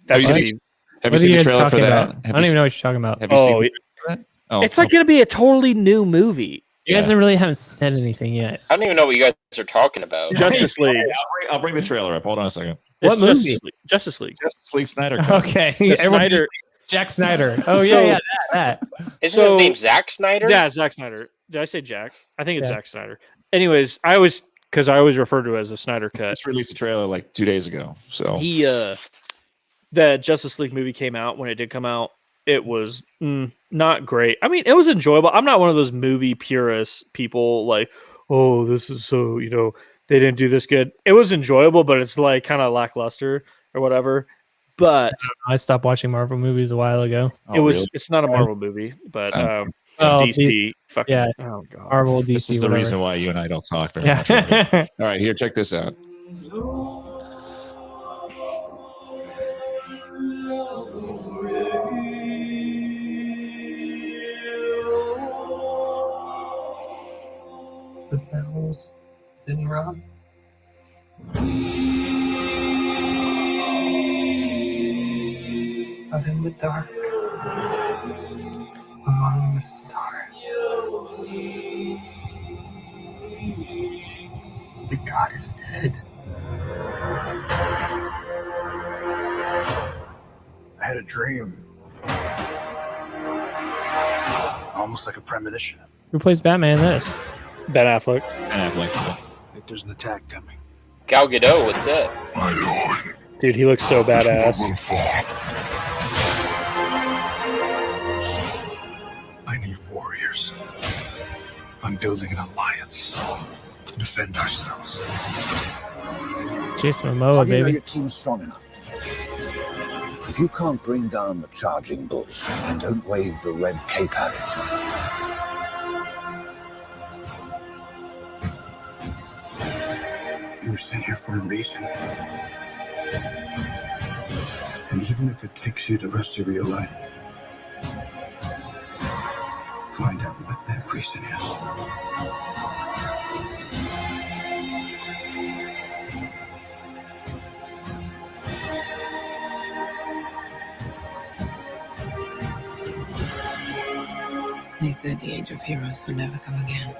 Have you seen the trailer for that? I don't even know what you're talking about. Have you seen that? Oh, it's like going to be a totally new movie. You guys haven't said anything yet. I don't even know what you guys are talking about. Justice League. I'll bring the trailer up. Hold on a second. What movie? Justice League. Justice League Snyder. Okay. Snyder. Jack Snyder. Oh yeah, that. Isn't his name Zack Snyder? Yeah, Zack Snyder. Did I say Jack? I think it's Zack Snyder. Anyways, I always refer to it as a Snyder cut. Just released a trailer like 2 days ago. So the Justice League movie came out. When it did come out, it was not great. I mean, it was enjoyable. I'm not one of those movie purists people like, oh, this is so, they didn't do this good. It was enjoyable, but it's like kind of lackluster or whatever. But I stopped watching Marvel movies a while ago. It's not a Marvel movie, but DC. Fucking, yeah. Oh god. Marvel, DC. This is the reason why you and I don't talk very much. All right, here, check this out. The bells didn't run. But in the dark, among the stars, the god is dead. I had a dream. Almost like a premonition. Who plays Batman in this? Ben Affleck. Like there's an attack coming. Gal Gadot, what's that? My lord. Dude, he looks so badass. I need warriors. I'm building an alliance to defend ourselves. Jason Momoa, How do you know baby. your team's strong enough? If you can't bring down the charging bull and don't wave the red cape at it. You were sent here for a reason. And even if it takes you the rest of your life, find out what that reason is. They said the age of heroes would never come again.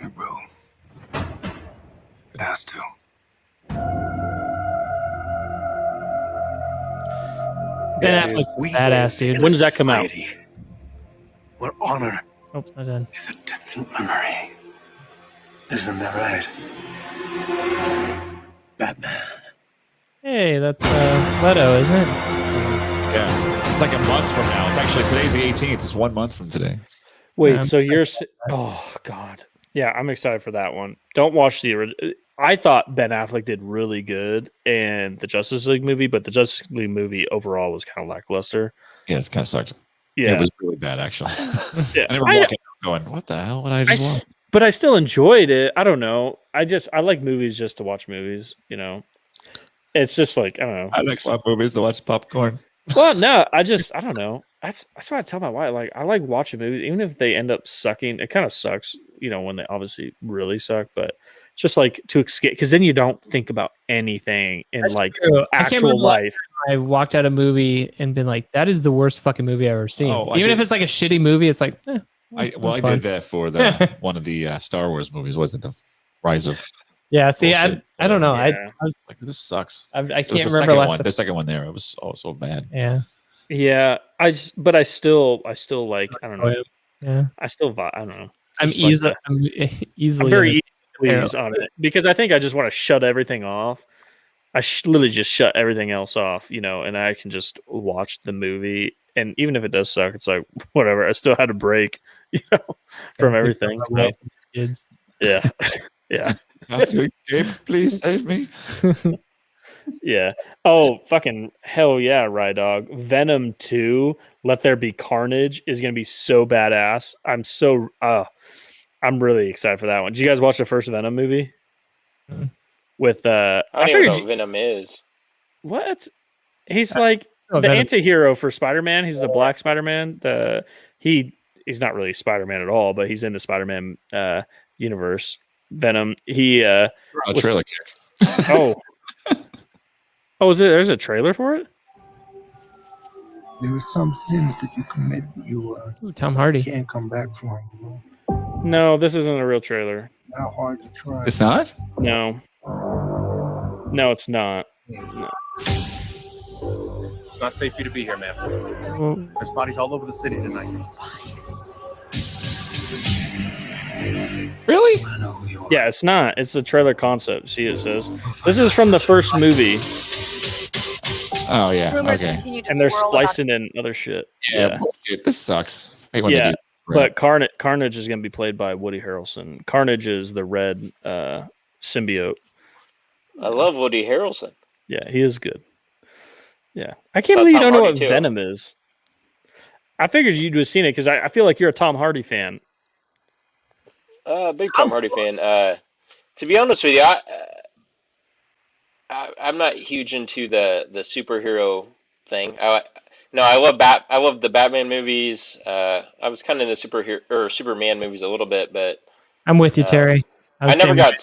It will. It has to. Ben Affleck's badass, dude. When does that come out? honor Oh, it's not done. is a distant memory. Isn't that right? Batman. Hey, that's Leto, isn't it? Yeah, it's like a month from now. It's actually today's the 18th. It's 1 month from today. Wait, so you're? Oh God, yeah, I'm excited for that one. Don't watch the original. I thought Ben Affleck did really good in the Justice League movie, but the Justice League movie overall was kind of lackluster. Yeah, it's kind of sucked. Yeah, it was really bad actually. Yeah. I never walk out going, "What the hell would I just watch?" But I still enjoyed it. I don't know. I like movies just to watch movies. You know, it's just like I don't know. I like movies to watch popcorn. Well, no, I don't know. That's what I tell my wife. Like, I like watching movies, even if they end up sucking. It kind of sucks, you know, when they obviously really suck. But it's just like to escape, because then you don't think about anything in That's like true. actual life. I walked out of a movie and been like, "That is the worst fucking movie I've ever seen." Even if it's like a shitty movie, it's like, I did that for one of the Star Wars movies. Wasn't the Rise of? Yeah. See, bullshit. I don't know. Yeah. I was Like, this sucks. I It was can't the remember second last. one. The second one there, it was so bad. Yeah. Yeah, I still like, I don't know. Yeah. I don't know. I'm Just like easily. I'm very in easy on it because I think I just want to shut everything off. I literally just shut everything else off, you know, and I can just watch the movie. And even if it does suck, it's like whatever. I still had a break, you know, from everything. So, Kids. yeah, yeah, Have to escape, please save me. yeah. Oh, fucking hell yeah, Rye Dog. Venom 2, Let There Be Carnage is gonna be so badass. I'm really excited for that one. Did you guys watch the first Venom movie? With I don't even know what Venom is. What? He's like the Venom. anti-hero for Spider-Man. He's the Black Spider-Man. He's not really Spider-Man at all, but he's in the Spider-Man universe. Venom. He A trailer kick. oh. Oh, there's a trailer for it? There are some sins that you commit that you Tom Hardy can't come back from. You know? No, this isn't a real trailer. How hard to try. It's not? No. No, it's not. No. It's not safe for you to be here, man. There's bodies all over the city tonight. Really? I know who you are. Yeah, it's not. It's a trailer concept. See, it says. This is from the first movie, Oh yeah. Rumors Okay. continue to and they're swirl about splicing in other shit. Yeah. Bullshit. This sucks. I hate when they Yeah, do but Carnage is going to be played by Woody Harrelson. Carnage is the red symbiote. I love Woody Harrelson. Yeah, he is good. Yeah, I can't Saw believe you Tom don't know Hardy, what too. Venom is. I figured you'd have seen it because I feel like you're a Tom Hardy fan. Big Tom Hardy fan. To be honest with you, I'm not huge into the superhero thing. I love the Batman movies. I was kind of into Superman movies a little bit, but I'm with you, Terry. I never got.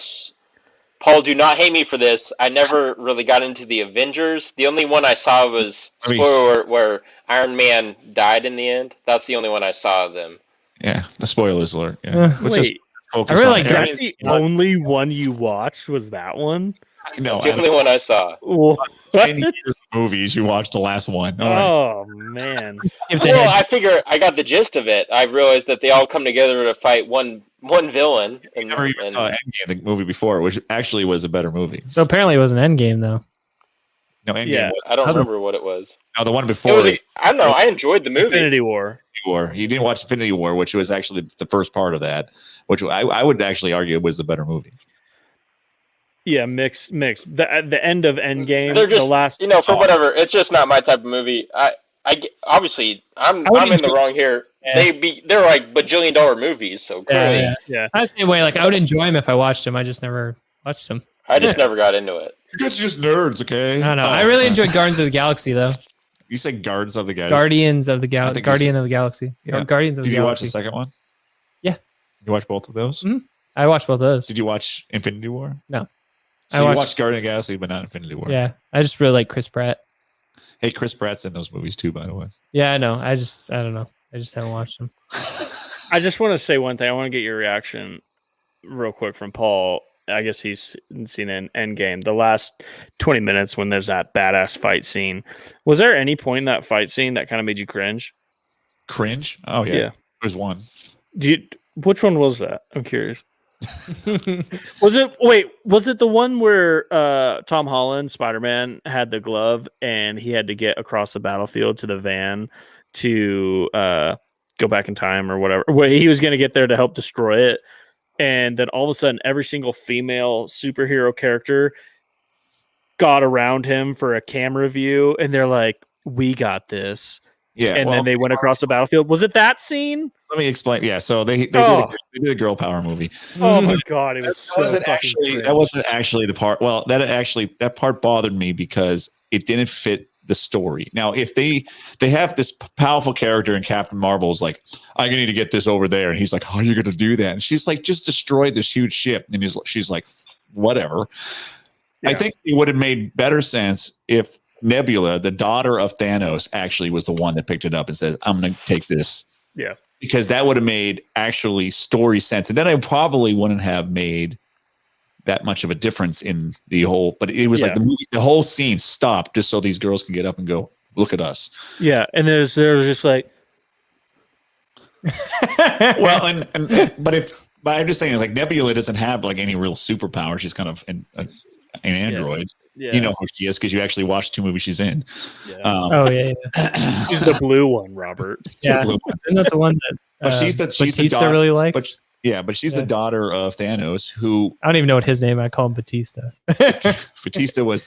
Paul, do not hate me for this. I never really got into the Avengers. The only one I saw was spoiler where Iron Man died in the end. That's the only one I saw of them. Yeah, the spoilers alert. Yeah. Wait, I really like that's the only one you watched was that one? No, That's the only one I saw. What? 10 years of movies. You watched the last one. All right. Oh man! Well, I figure I got the gist of it. I realized that they all come together to fight one villain. I never even saw Endgame, the movie before, which actually was a better movie. So apparently it was an Endgame though. No, Endgame. Yeah, I don't remember what it was. No, the one It before. was I don't know. I enjoyed the movie. Infinity War. You didn't watch Infinity War, which was actually the first part of that, which I would actually argue was the better movie. Yeah, mixed. The end of Endgame. They're just the last. for whatever. It's just not my type of movie. Obviously I'm in the wrong here. Yeah. They're like bajillion-dollar movies, so clearly. Yeah. I was the same way. Like I would enjoy them if I watched them. I just never watched them. I just never got into it. You guys are just nerds, okay? I don't know. I really enjoyed Guardians of the Galaxy though. You said Guardians of the Galaxy. Guardians of the I think Guardian of the Galaxy. Yeah. Guardians of Did the you watch Galaxy. the second one? Yeah. You watched both of those? Mhm. I watched both of those. Did you watch Infinity War? No. So you watched Guardian of the Galaxy, but not Infinity War. Yeah, I just really like Chris Pratt. Hey, Chris Pratt's in those movies too, by the way. Yeah, I know. I don't know. I just haven't watched them. I just want to say one thing. I want to get your reaction real quick from Paul. I guess he's seen an Endgame. The last 20 minutes when there's that badass fight scene. Was there any point in that fight scene that kind of made you cringe? Cringe? Oh, yeah. Yeah. There's one. Which one was that? I'm curious. Was it the one where Tom Holland, Spider-Man, had the glove and he had to get across the battlefield to the van to go back in time or whatever, where he was going to get there to help destroy it, and then all of a sudden every single female superhero character got around him for a camera view, and they're like, we got this. Yeah, and then they went across the battlefield. Was it that scene? Let me explain. Yeah, so they did a girl power movie. Oh my god, it was that wasn't actually the part. Well, that part bothered me because it didn't fit the story. Now, if they have this powerful character in Captain Marvel's like, I need to get this over there, and he's like, how are you going to do that? And she's like, just destroyed this huge ship, and she's like, whatever. Yeah. I think it would have made better sense if Nebula, the daughter of Thanos, actually was the one that picked it up and says, I'm going to take this. Yeah. Because that would have made actually story sense. And then I probably wouldn't have made that much of a difference in the whole, but it was like the whole scene stopped just so these girls can get up and go, look at us. Yeah. And there was just like, well, but I'm just saying, like, Nebula doesn't have like any real superpower. She's kind of an android. Yeah. You know who she is because you actually watched 2 movies she's in. Yeah. She's the blue one, Robert. Yeah, isn't that the one that she's the Batista really likes? But she's the daughter of Thanos, who I don't even know what his name. I call him Batista. Batista was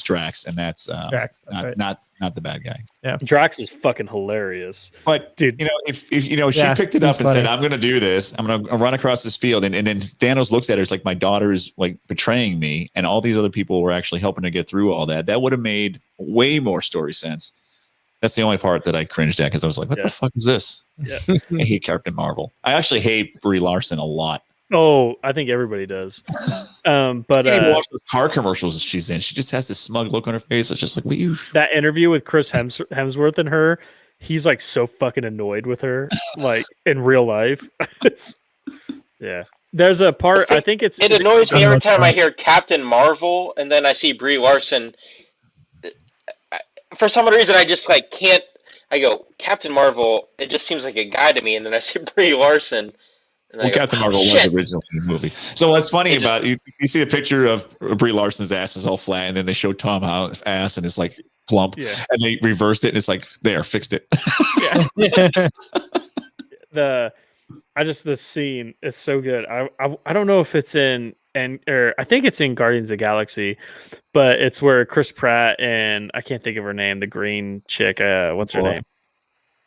Drax, and that's Drax. That's right. not the bad guy. Yeah, Drax is fucking hilarious. But dude, if she picked it up and said, "I'm going to do this. I'm going to run across this field," and then Thanos looks at her, it's like, my daughter is like betraying me, and all these other people were actually helping to get through all that. That would have made way more story sense. That's the only part that I cringed at because I was like, what the fuck is this? Yeah. I hate Captain Marvel. I actually hate Brie Larson a lot. Oh, I think everybody does. But I watch the car commercials she's in. She just has this smug look on her face. It's just like, that interview with Chris Hemsworth and her, he's like so fucking annoyed with her, like in real life. There's a part, I think it annoys me every time I hear Captain Marvel and then I see Brie Larson. For some reason, I just like can't. I go, Captain Marvel. It just seems like a guy to me, and then I see Brie Larson. Well, Captain Marvel was originally in the movie. So what's funny about you see a picture of Brie Larson's ass is all flat, and then they show Tom Holland's ass and it's like plump, and they reversed it, and it's like fixed it. The scene, it's so good. I don't know if it's in I think it's in Guardians of the Galaxy, but it's where Chris Pratt and I can't think of her name, the green chick. What's her name?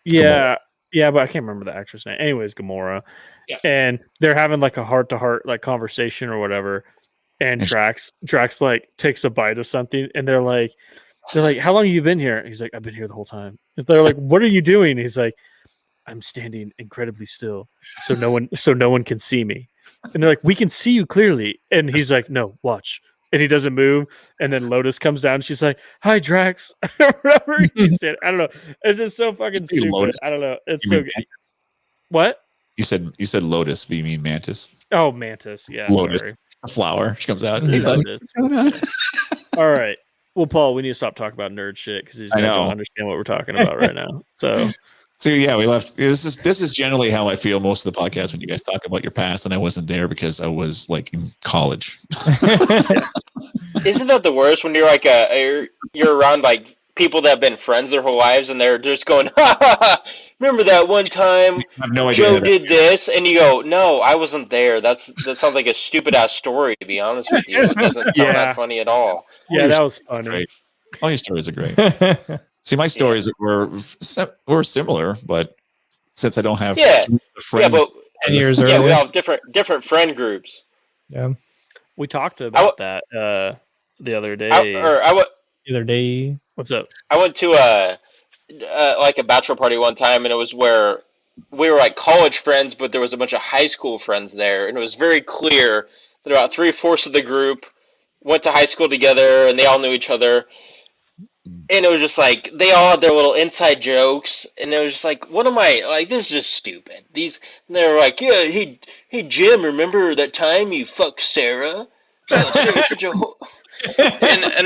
Yeah, but I can't remember the actress name. Anyways, Gamora. Yeah. And they're having like a heart-to-heart like conversation or whatever. And Drax like takes a bite of something, and they're like, how long have you been here? He's like, I've been here the whole time. They're like, what are you doing? He's like, I'm standing incredibly still, so no one can see me. And they're like, we can see you clearly. And he's like, no, watch. And he doesn't move. And then Lotus comes down. She's like, hi, Drax. Whatever he said. I don't know. It's just so fucking stupid. Lotus? I don't know. It's so good. What? You said Lotus, but you mean Mantis? Oh, Mantis. Yeah. Lotus. Sorry. A flower. She comes out. Hey, Lotus. What's going on? All right. Well, Paul, we need to stop talking about nerd shit because these guys don't understand what we're talking about right now. So yeah, we left. This is generally how I feel most of the podcast when you guys talk about your past, and I wasn't there because I was like in college. Isn't that the worst when you're like you're around like people that have been friends their whole lives, and they're just going, ha, ha, ha, remember that one time Joe did this, and you go, no, I wasn't there. That sounds like a stupid ass story. To be honest with you, it doesn't sound that funny at all. Yeah, that was funny. Great. All your stories are great. See, my stories were similar, but since I don't have friends 10 years earlier, we have different friend groups. Yeah, we talked about that the other day. What's up? I went to like a bachelor party one time, and it was where we were like college friends, but there was a bunch of high school friends there, and it was very clear that about 3/4 of the group went to high school together, and they all knew each other. And it was just like they all had their little inside jokes, and it was just like, what am I like? This is just stupid. And they were like, yeah, hey Jim, remember that time you fucked Sarah? And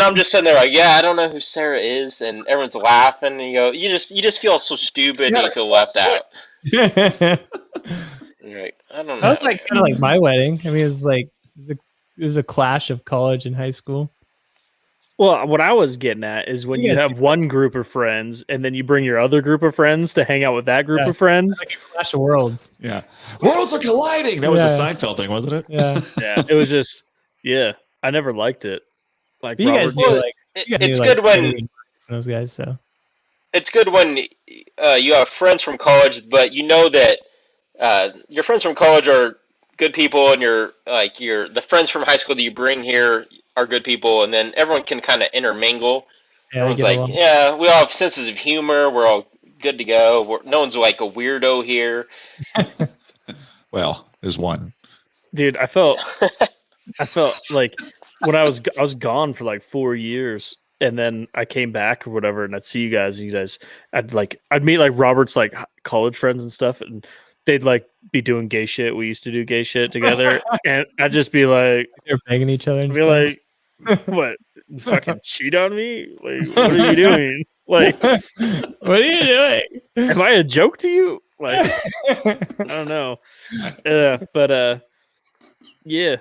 I'm just sitting there like, yeah, I don't know who Sarah is, and everyone's laughing, and you just feel so stupid and you feel left out. Right. I don't know. That was like kind of like my wedding. I mean, it was a clash of college and high school. Well, what I was getting at is when you have one group of friends and then you bring your other group of friends to hang out with that group of friends. Like a clash of worlds. Yeah. Worlds are colliding. That was a Seinfeld thing, wasn't it? Yeah. Yeah. It was just, I never liked it. Like you guys knew, like, it's good when those guys. So it's good when you have friends from college, but you know that your friends from college are good people, and the friends from high school that you bring here are good people, and then everyone can kind of intermingle. Yeah, Everyone's like, yeah, we all have senses of humor. We're all good to go. No one's like a weirdo here. Well, there's one. Dude, I felt like when I was gone for like 4 years, and then I came back or whatever, and I'd see you guys, I'd meet like Robert's like college friends and stuff, and they'd like be doing gay shit. We used to do gay shit together, and I'd just be like, they're banging each other. And be like, what? You fucking cheat on me? Like, what are you doing? Like, what are you doing? Am I a joke to you? Like, I don't know. But yeah.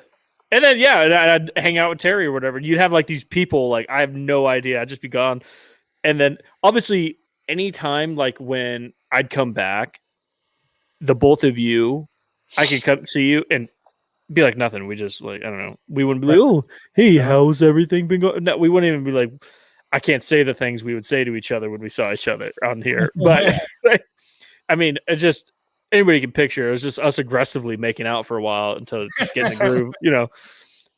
And then and I'd hang out with Terry or whatever. You'd have like these people, like I have no idea. I'd just be gone. And then obviously anytime like when I'd come back, the both of you, I could come see you and be like nothing. We just like, I don't know. We wouldn't be like, oh, hey, how's everything been going? No, we wouldn't even be like, I can't say the things we would say to each other when we saw each other on here. But I mean, it's just anybody can picture. It was just us aggressively making out for a while until just getting the groove,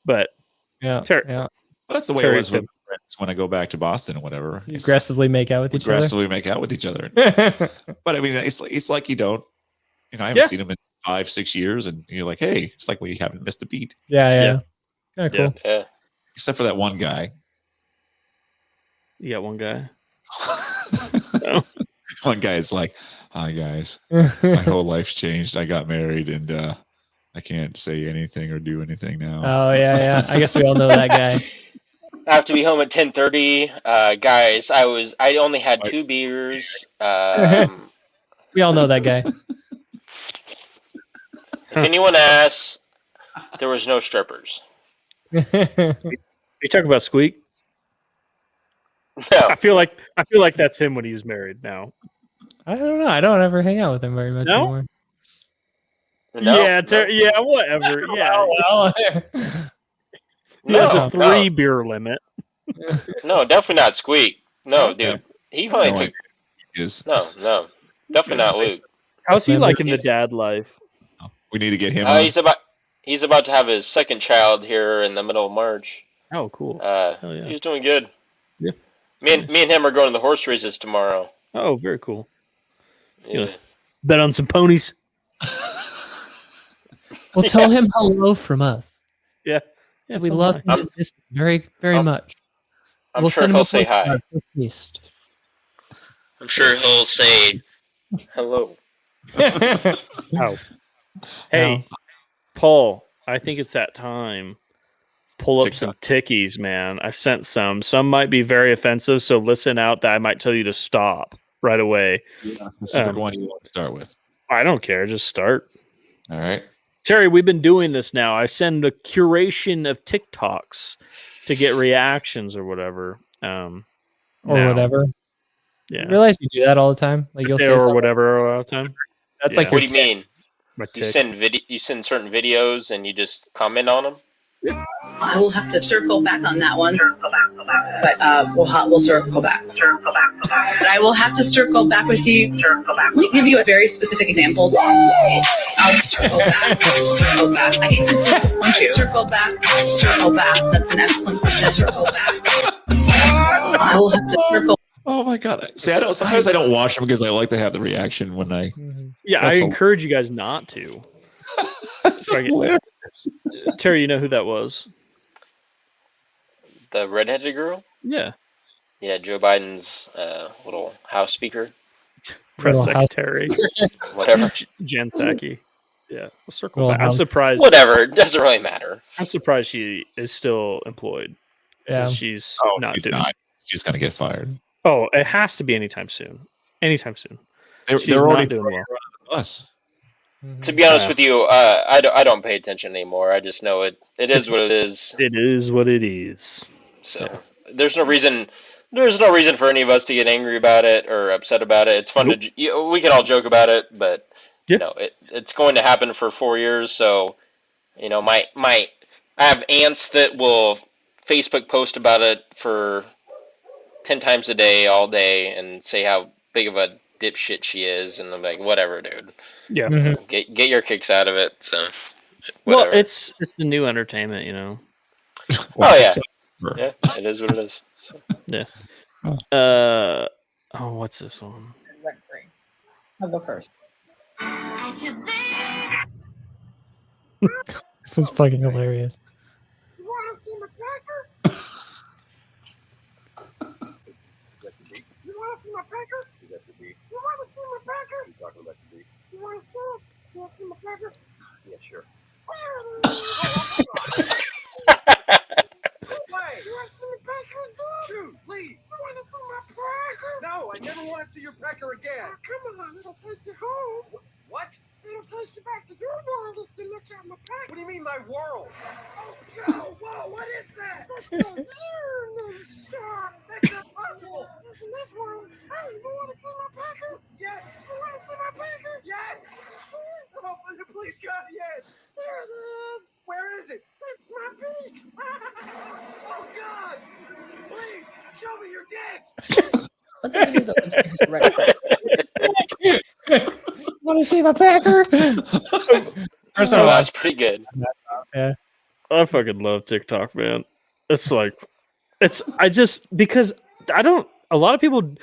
But Well, that's the way it was with friends when I go back to Boston or whatever. Aggressively make out with each other. Aggressively make out with each other. But I mean, it's like you don't. I haven't seen them in 5-6 years, and you're like, hey, it's like we haven't missed a beat. Yeah. Kind of cool. Yeah. Except for that one guy. You got one guy. No. One guy is like, hi guys, my whole life's changed. I got married, and I can't say anything or do anything now. Oh yeah. I guess we all know that guy. I have to be home at 10:30. Guys, I only had 2 beers. We all know that guy. If anyone asks, there was no strippers. You talk about Squeak? No. I feel like that's him when he's married now. I don't know. I don't ever hang out with him very much anymore. No, yeah, whatever. Yeah. Well. He has a 3 beer limit. No, definitely not Squeak. No, dude. He probably took. No. Definitely not Luke. How's he liking the dad life? We need to get him. He's about to have his second child here in the middle of March. Oh, cool. He's doing good. Yeah. Me and him are going to the horse races tomorrow. Oh, very cool. Yeah. Bet on some ponies. Well, tell him hello from us. Yeah. We love him very, very much. I'm sure he'll say hi. I'm sure he'll say hello. Oh. Hey, Paul, I think it's that time. Pull up some tickies, man. I've sent some. Some might be very offensive, so listen out that I might tell you to stop right away. Yeah, specific one you want to start with. I don't care. Just start. All right. Terry, we've been doing this now. I send a curation of TikToks to get reactions or whatever. Whatever. Yeah. You realize you do that all the time? Like you'll say or whatever all the time. That's like what do you mean? You send certain videos and you just comment on them? I will have to circle back on that one. But we'll circle back. But I will have to circle back with you. Let me give you a very specific example. I'll circle back. Circle back. I hate to disappoint you. Circle back. That's an excellent question. Circle back. I will have to circle. Oh my god! See, sometimes I don't watch them because I like to have the reaction when I. Yeah, I encourage you guys not to. Terry, you know who that was? The redheaded girl? Yeah. Yeah, Joe Biden's little House Speaker. Press Secretary. Whatever. Jen Psaki. Yeah. Let's circle back. I'm surprised. Whatever. It doesn't really matter. I'm surprised she is still employed. Yeah. She's not doing it. She's going to get fired. Oh, it has to be anytime soon. Anytime soon. They're already doing well. on us. To be honest with you, I don't pay attention anymore. I just know it is what it is. It is what it is. So there's no reason for any of us to get angry about it or upset about it. It's fun we can all joke about it, but you know, it's going to happen for 4 years. So, you know, I have aunts that will Facebook post about it for 10 times a day, all day, and say how big of a dipshit she is, and I'm like, whatever, dude. Yeah. Get your kicks out of it. So, whatever. Well, it's the new entertainment, you know. Oh yeah, yeah, it is what it is. So. Yeah. What's this one? I'll go first. This one's fucking hilarious. You want to see my cracker? You want to see my cracker? You want to see my cracker? You want to see it? You want to see my cracker? Yeah, sure. Play. You want to see my cracker again? Shoot, leave. You want to see my cracker? No, I never want to see your cracker again. Oh, come on, it'll take you home. What? It'll take you back to your world if you look at my cracker. What do you mean, my world? Oh, no. Whoa, what is that? That's the universe. That's not possible. In this world, hey, you want to see my cracker? Yes. You want to see my cracker? Yes. Oh, please, God, yes. Here it is. Where is it? It's my beak. Oh, God. Please, show me your dick. Want to see my packer? First I watched. Pretty good. Yeah. I fucking love TikTok, man. It's like, because a lot of people,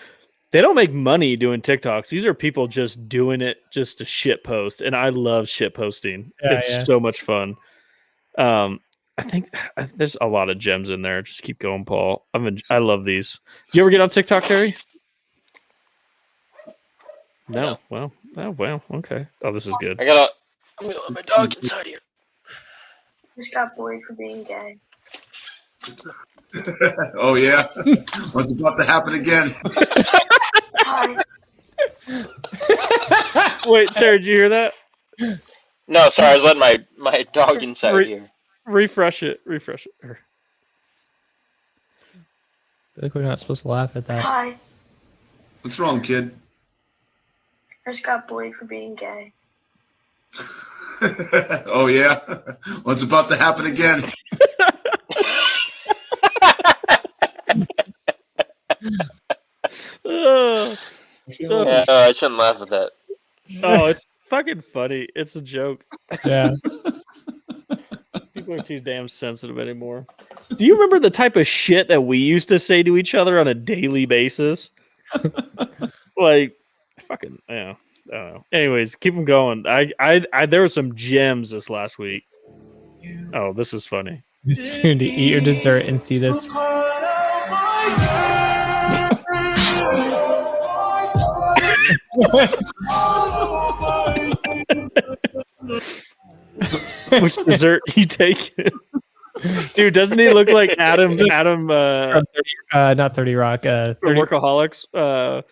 they don't make money doing TikToks. These are people just doing it just to shit post. And I love shit posting. It's so much fun. I think there's a lot of gems in there. Just keep going, Paul. I love these. Do you ever get on TikTok, Terry? No. Well, okay. Oh, this is good. I'm gonna let my dog inside here. Just got bullied for being gay. Oh yeah? What's about to happen again? Hi. Wait, Terry, did you hear that? No, sorry, I was letting my dog inside here. Refresh it. I feel like we're not supposed to laugh at that. Hi. What's wrong, kid? I just got bullied for being gay. Oh yeah? What's about to happen again? I shouldn't laugh at that. Oh, it's fucking funny. It's a joke. Yeah. People are too damn sensitive anymore. Do you remember the type of shit that we used to say to each other on a daily basis? Like, fucking, yeah. I don't know. Anyways, keep them going. I there were some gems this last week. Oh, this is funny. You're to eat your dessert and see this. Which dessert you taking? Dude, doesn't he look like Adam not 30 Rock, 30 Workaholics? I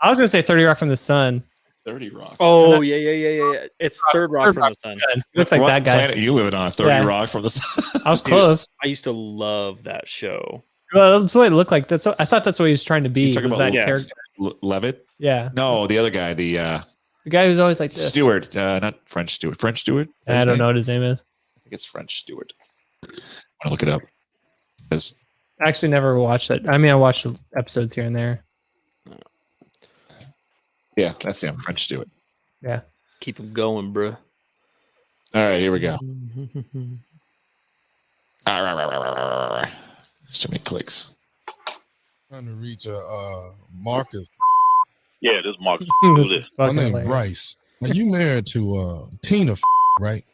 was gonna say 30 Rock from the Sun. 30 Rock. Oh, yeah. It's Third Rock from the Sun. Looks like what that guy. Planet you living on? 30 Rock from the Sun. I was close. I used to love that show. Well, that's what it looked like. I thought that's what he was trying to be. You talking was about that character? Levitt? Yeah. No, the other guy, the guy who's always like this. Stewart, not French Stewart. French Stewart? I don't know what his name is. I think it's French Stewart. I want to look it up. I actually never watched it. I mean, I watched the episodes here and there. Yeah, that's him. French Stewart. Yeah. Keep him going, bro. All right, here we go. There's too many clicks. Trying to reach Marcus. Yeah, this is Marcus. Who's this? My name's Bryce. Now you married to Tina, right?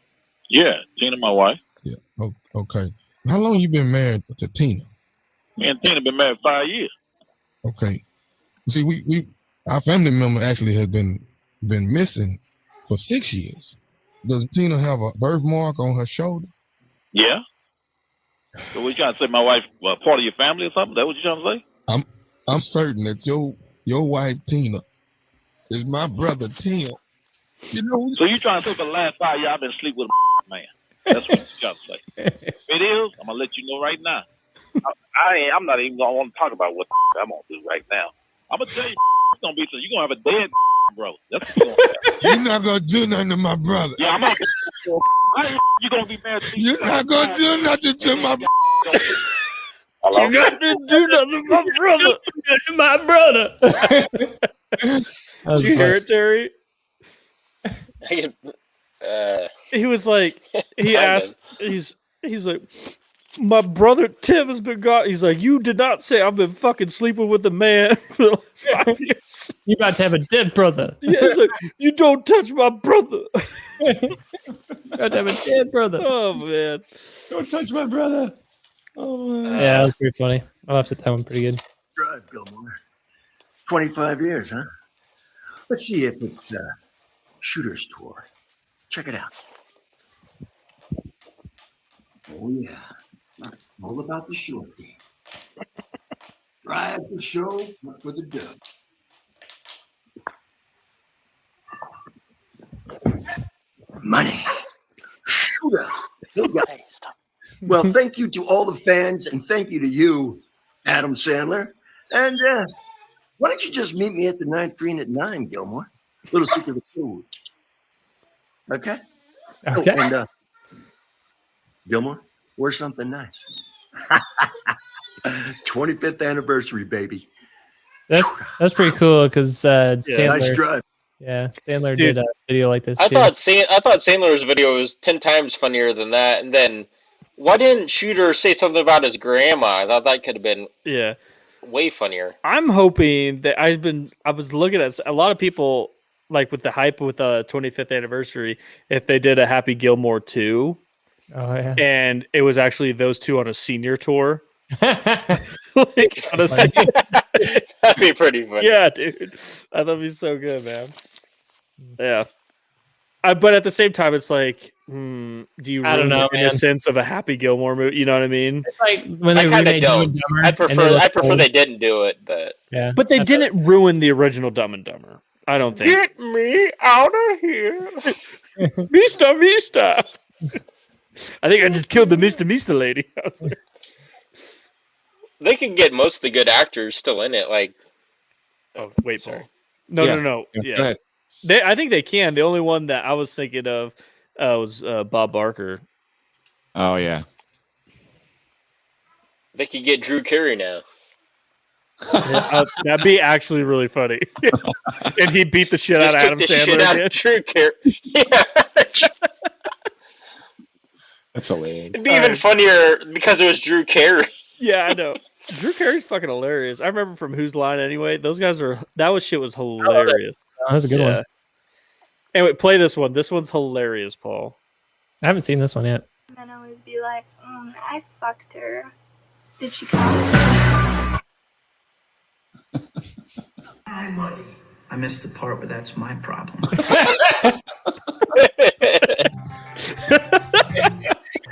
Yeah, Tina, my wife. Yeah. Okay. How long you been married to Tina? Me and Tina been married 5 years. Okay. See, we our family member actually has been missing for 6 years. Does Tina have a birthmark on her shoulder? Yeah. So what you trying to say? My wife, part of your family or something? That what you trying to say? I'm certain that your wife Tina is my brother Tim. So you trying to say for the last 5 years I've been sleep with a man? That's what you trying to say. If it is, I'm gonna let you know right now. I'm not even gonna want to talk about what I'm gonna do right now. I'm gonna tell you, it's gonna be so you're gonna have a dead bro. That's what You're not gonna do nothing to my brother. Yeah, I'm not. You're gonna be mad. You're not gonna do nothing to my brother. You're not gonna do nothing to my brother. Did you hear it, Terry? He was like, he asked, he's like, my brother Tim has been gone. He's like, you did not say I've been fucking sleeping with a man for the last 5 years. You about to have a dead brother. Yeah, he's like, you don't touch my brother. You about to have a dead brother. Oh man, don't touch my brother. Oh man. Yeah, that was pretty funny. I laughed at that one pretty good. Drive, Gilmore. 25 years, huh? Let's see if it's Shooter's Tour. Check it out. Oh, yeah. All about the short game. Drive the show, not for the dub. Money. Shooter. Well, thank you to all the fans, and thank you to you, Adam Sandler. And why don't you just meet me at the 9th green at 9, Gilmore? Little secret of food. Okay? Okay. Oh, and Gilmore, wear something nice. 25th anniversary, baby. That's pretty cool because Sandler. Nice drive. Yeah, Sandler did a video like this. I too. thought Sandler's video was 10 times funnier than that. And then, why didn't Shooter say something about his grandma? I thought that could have been way funnier. I'm hoping that I was looking at a lot of people like with the hype with the 25th anniversary. If they did a Happy Gilmore 2. Oh yeah. And it was actually those two on a senior tour. That'd be pretty funny. Yeah, dude. I thought it'd be so good, man. Yeah. But at the same time, it's like, do you I don't really know, get a sense of a Happy Gilmore movie? You know what I mean? It's like when they remade Dumb and Dumber. I prefer they didn't do it, but yeah. But they didn't ruin the original Dumb and Dumber. I don't think. Get me out of here, Mista. I think I just killed the Mista lady. They can get most of the good actors still in it. Like, oh wait, Paul. No. Yeah, I think they can. The only one that I was thinking of was Bob Barker. Oh yeah. They could get Drew Carey now. That'd be actually really funny. And he beat the shit out of Adam Sandler. Drew Carey. Yeah. That's hilarious. It'd be even funnier because it was Drew Carey. Yeah, I know. Drew Carey's fucking hilarious. I remember from Whose Line Anyway. Those guys shit was hilarious. That was a good one. Anyway, play this one. This one's hilarious, Paul. I haven't seen this one yet. Men always be like, I fucked her. Did she come? My money. I missed the part where that's my problem.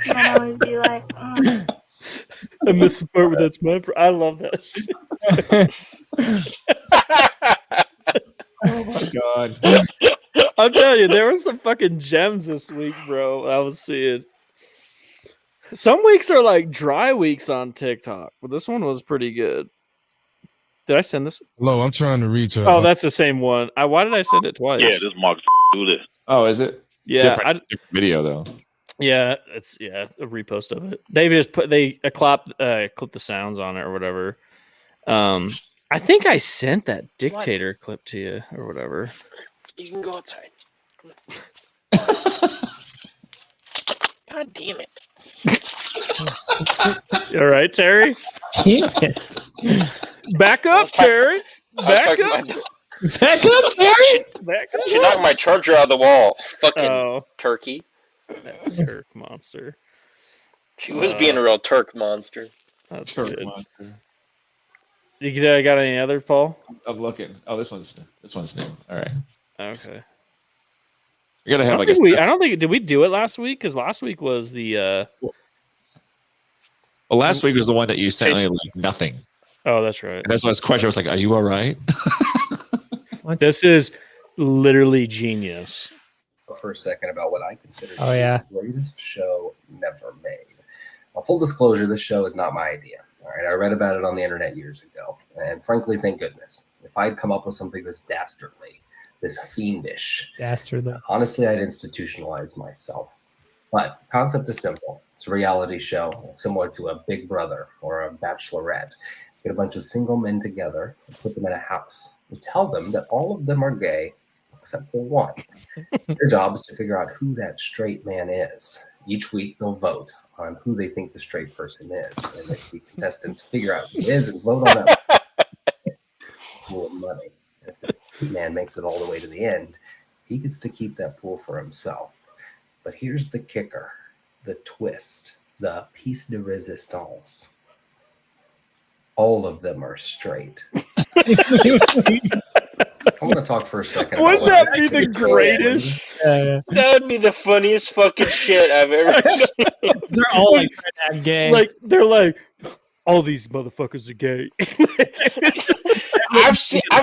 Men always be like, I miss the part where that's my I love that shit. Oh my god. I'm telling you, there were some fucking gems this week, bro. I was seeing. Some weeks are like dry weeks on TikTok, but this one was pretty good. Did I send this? Hello, I'm trying to reach her. Oh, that's the same one. Why did I send it twice? Yeah, this Mark do this. Oh, is it? Yeah, different video though. Yeah, it's a repost of it. They just clip the sounds on it or whatever. I think I sent that dictator clip to you or whatever. You can go outside. God damn it. You all right, Terry? Damn it. Back up, Terry. Back up. Back up, Terry. Back up. She knocked my charger out of the wall. Fucking turkey. That Turk monster. She was being a real Turk monster. That's good. Monster. You got any other, Paul? I'm looking. Oh, this one's new. All right. Okay. You gotta have I don't think did we do it last week? Because last week was the. Well, last week was the one that you sent me like nothing. Oh, that's right. And that's why I was questioning. I was like, "Are you all right?" This is literally genius. for a second about what I consider Oh, yeah. the greatest show never made. Well, full disclosure, this show is not my idea. All right, I read about it on the internet years ago, and frankly, thank goodness. If I'd come up with something this dastardly, this fiendish, honestly, I'd institutionalize myself. But the concept is simple. It's a reality show similar to a Big Brother or a Bachelorette. Get a bunch of single men together and put them in a house. We tell them that all of them are gay except for one. Their job is to figure out who that straight man is. Each week they'll vote on who they think the straight person is. And if the contestants figure out who it is and vote on that pool of money. If the man makes it all the way to the end, he gets to keep that pool for himself. But here's the kicker, the twist, the piece de resistance. All of them are straight. I want to talk for a second. Wouldn't that be the greatest? That would be the funniest fucking shit I've ever seen. They're all like gay. Like they're like, all these motherfuckers are gay. I've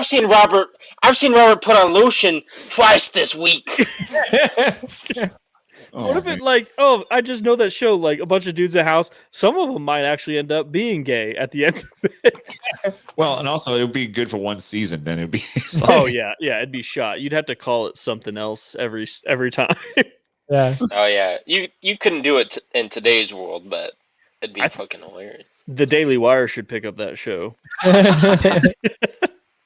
seen Robert put on lotion twice this week. What if it like, I just know that show, like a bunch of dudes at a house, some of them might actually end up being gay at the end of it. Well, and also it would be good for one season, then it'd be yeah, it'd be shot. You'd have to call it something else every time. Yeah. Oh yeah, you couldn't do it in today's world, but it'd be fucking hilarious. The Daily Wire should pick up that show. Yeah,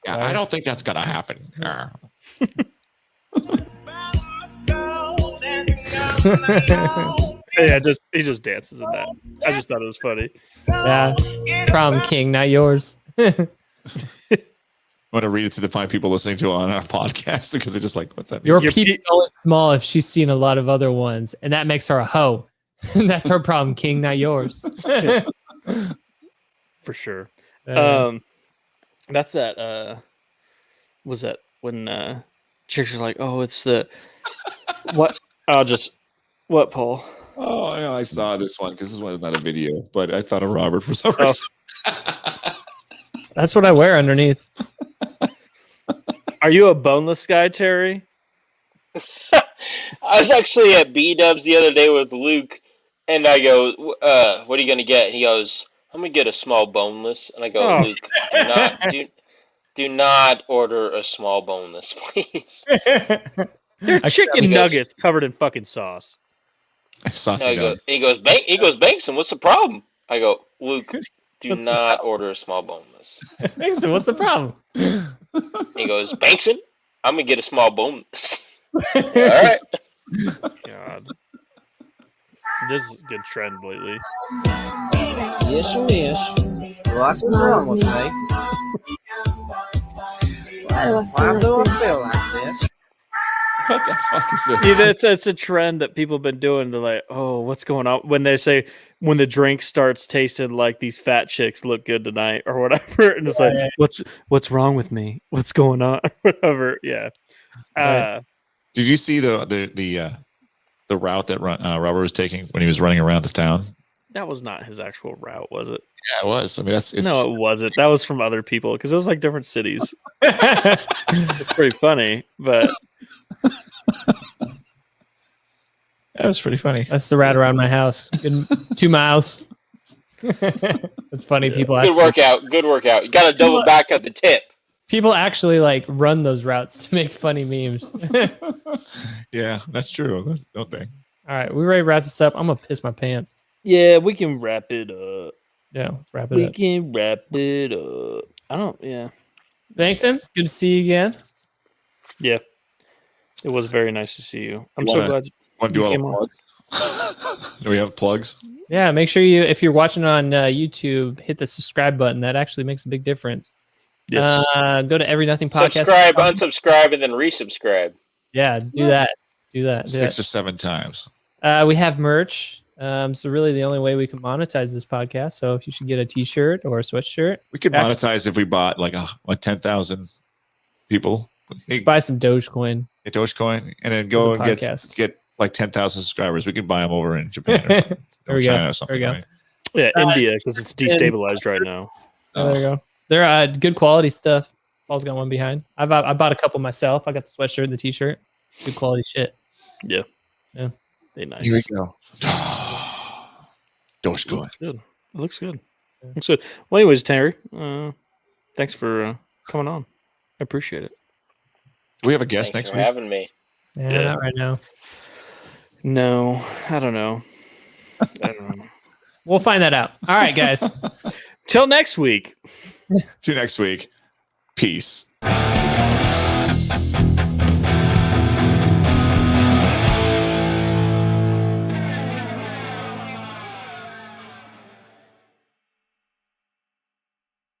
I don't think that's gonna happen. Yeah, he just dances in that. I just thought it was funny. Yeah, prom king, not yours. I want to read it to the 5 people listening to it on our podcast because they're just like, what's that? Your pedo is small if she's seen a lot of other ones, and that makes her a hoe. That's her problem, king, not yours. For sure. That's that. Was that when chicks are like, "Oh, it's the what?" What, Paul? Oh, yeah, I saw this one because this one is not a video, but I thought of Robert for some reason. That's what I wear underneath. Are you a boneless guy, Terry? I was actually at B-Dubs the other day with Luke, and I go, what are you going to get? And he goes, I'm going to get a small boneless. And I go, Luke, do not order a small boneless, please. They're chicken nuggets covered in fucking sauce. Saucy he goes, Bankson, what's the problem? I go, Luke, do not order a small boneless. Bankson, what's the problem? He goes, Bankson, I'm going to get a small boneless. All right. God. This is a good trend lately. Yes, miss. What's wrong with me? Why do I feel like this? What the fuck is this? Yeah, it's a trend that people have been doing. They're like, oh, what's going on? When they say, when the drink starts tasting like these fat chicks look good tonight or whatever. And it's like, what's wrong with me? What's going on? Whatever. Yeah. Did you see the route that Robert was taking when he was running around the town? That was not his actual route, was it? Yeah, it was. I mean, no, it wasn't. That was from other people because it was like different cities. It's pretty funny, but that was pretty funny. That's the route around my house. Good, 2 miles. It's funny. Yeah. People. Good workout. You got to double back at the tip. People actually like run those routes to make funny memes. Yeah, that's true. Don't they? All right, we ready to wrap this up? I'm gonna piss my pants. Yeah, we can wrap it up. Yeah, let's wrap it up. We can wrap it up. Yeah. Thanks, Sims. Good to see you again. Yeah. It was very nice to see you. I'm so glad you want to do all the plugs? Do we have plugs? Yeah, make sure you, if you're watching on YouTube, hit the subscribe button. That actually makes a big difference. Yes. Go to EveryNothing Podcast. Subscribe, unsubscribe, and then resubscribe. Yeah, do that. Do that. 6 or 7 times. We have merch. So really the only way we can monetize this podcast. So if you should get a t-shirt or a sweatshirt. We could monetize if we bought like 10,000 people. Buy some Dogecoin. Get Dogecoin and then go and get like 10,000 subscribers. We could buy them over in Japan or something. or China or something. There we go. Yeah, India, because it's destabilized right now. Oh, there you go. They're good quality stuff. Paul's got one behind. I bought a couple myself. I got the sweatshirt and the t-shirt. Good quality shit. Yeah. Yeah. They nice. Here we go. Door's good. It looks good. Looks good. Well, anyways, Terry, thanks for coming on. I appreciate it. Do we have a guest Thanks next for week? having me. Yeah, not right now. No, I don't know. We'll find that out. All right, guys. Till next week. Till next week. Peace.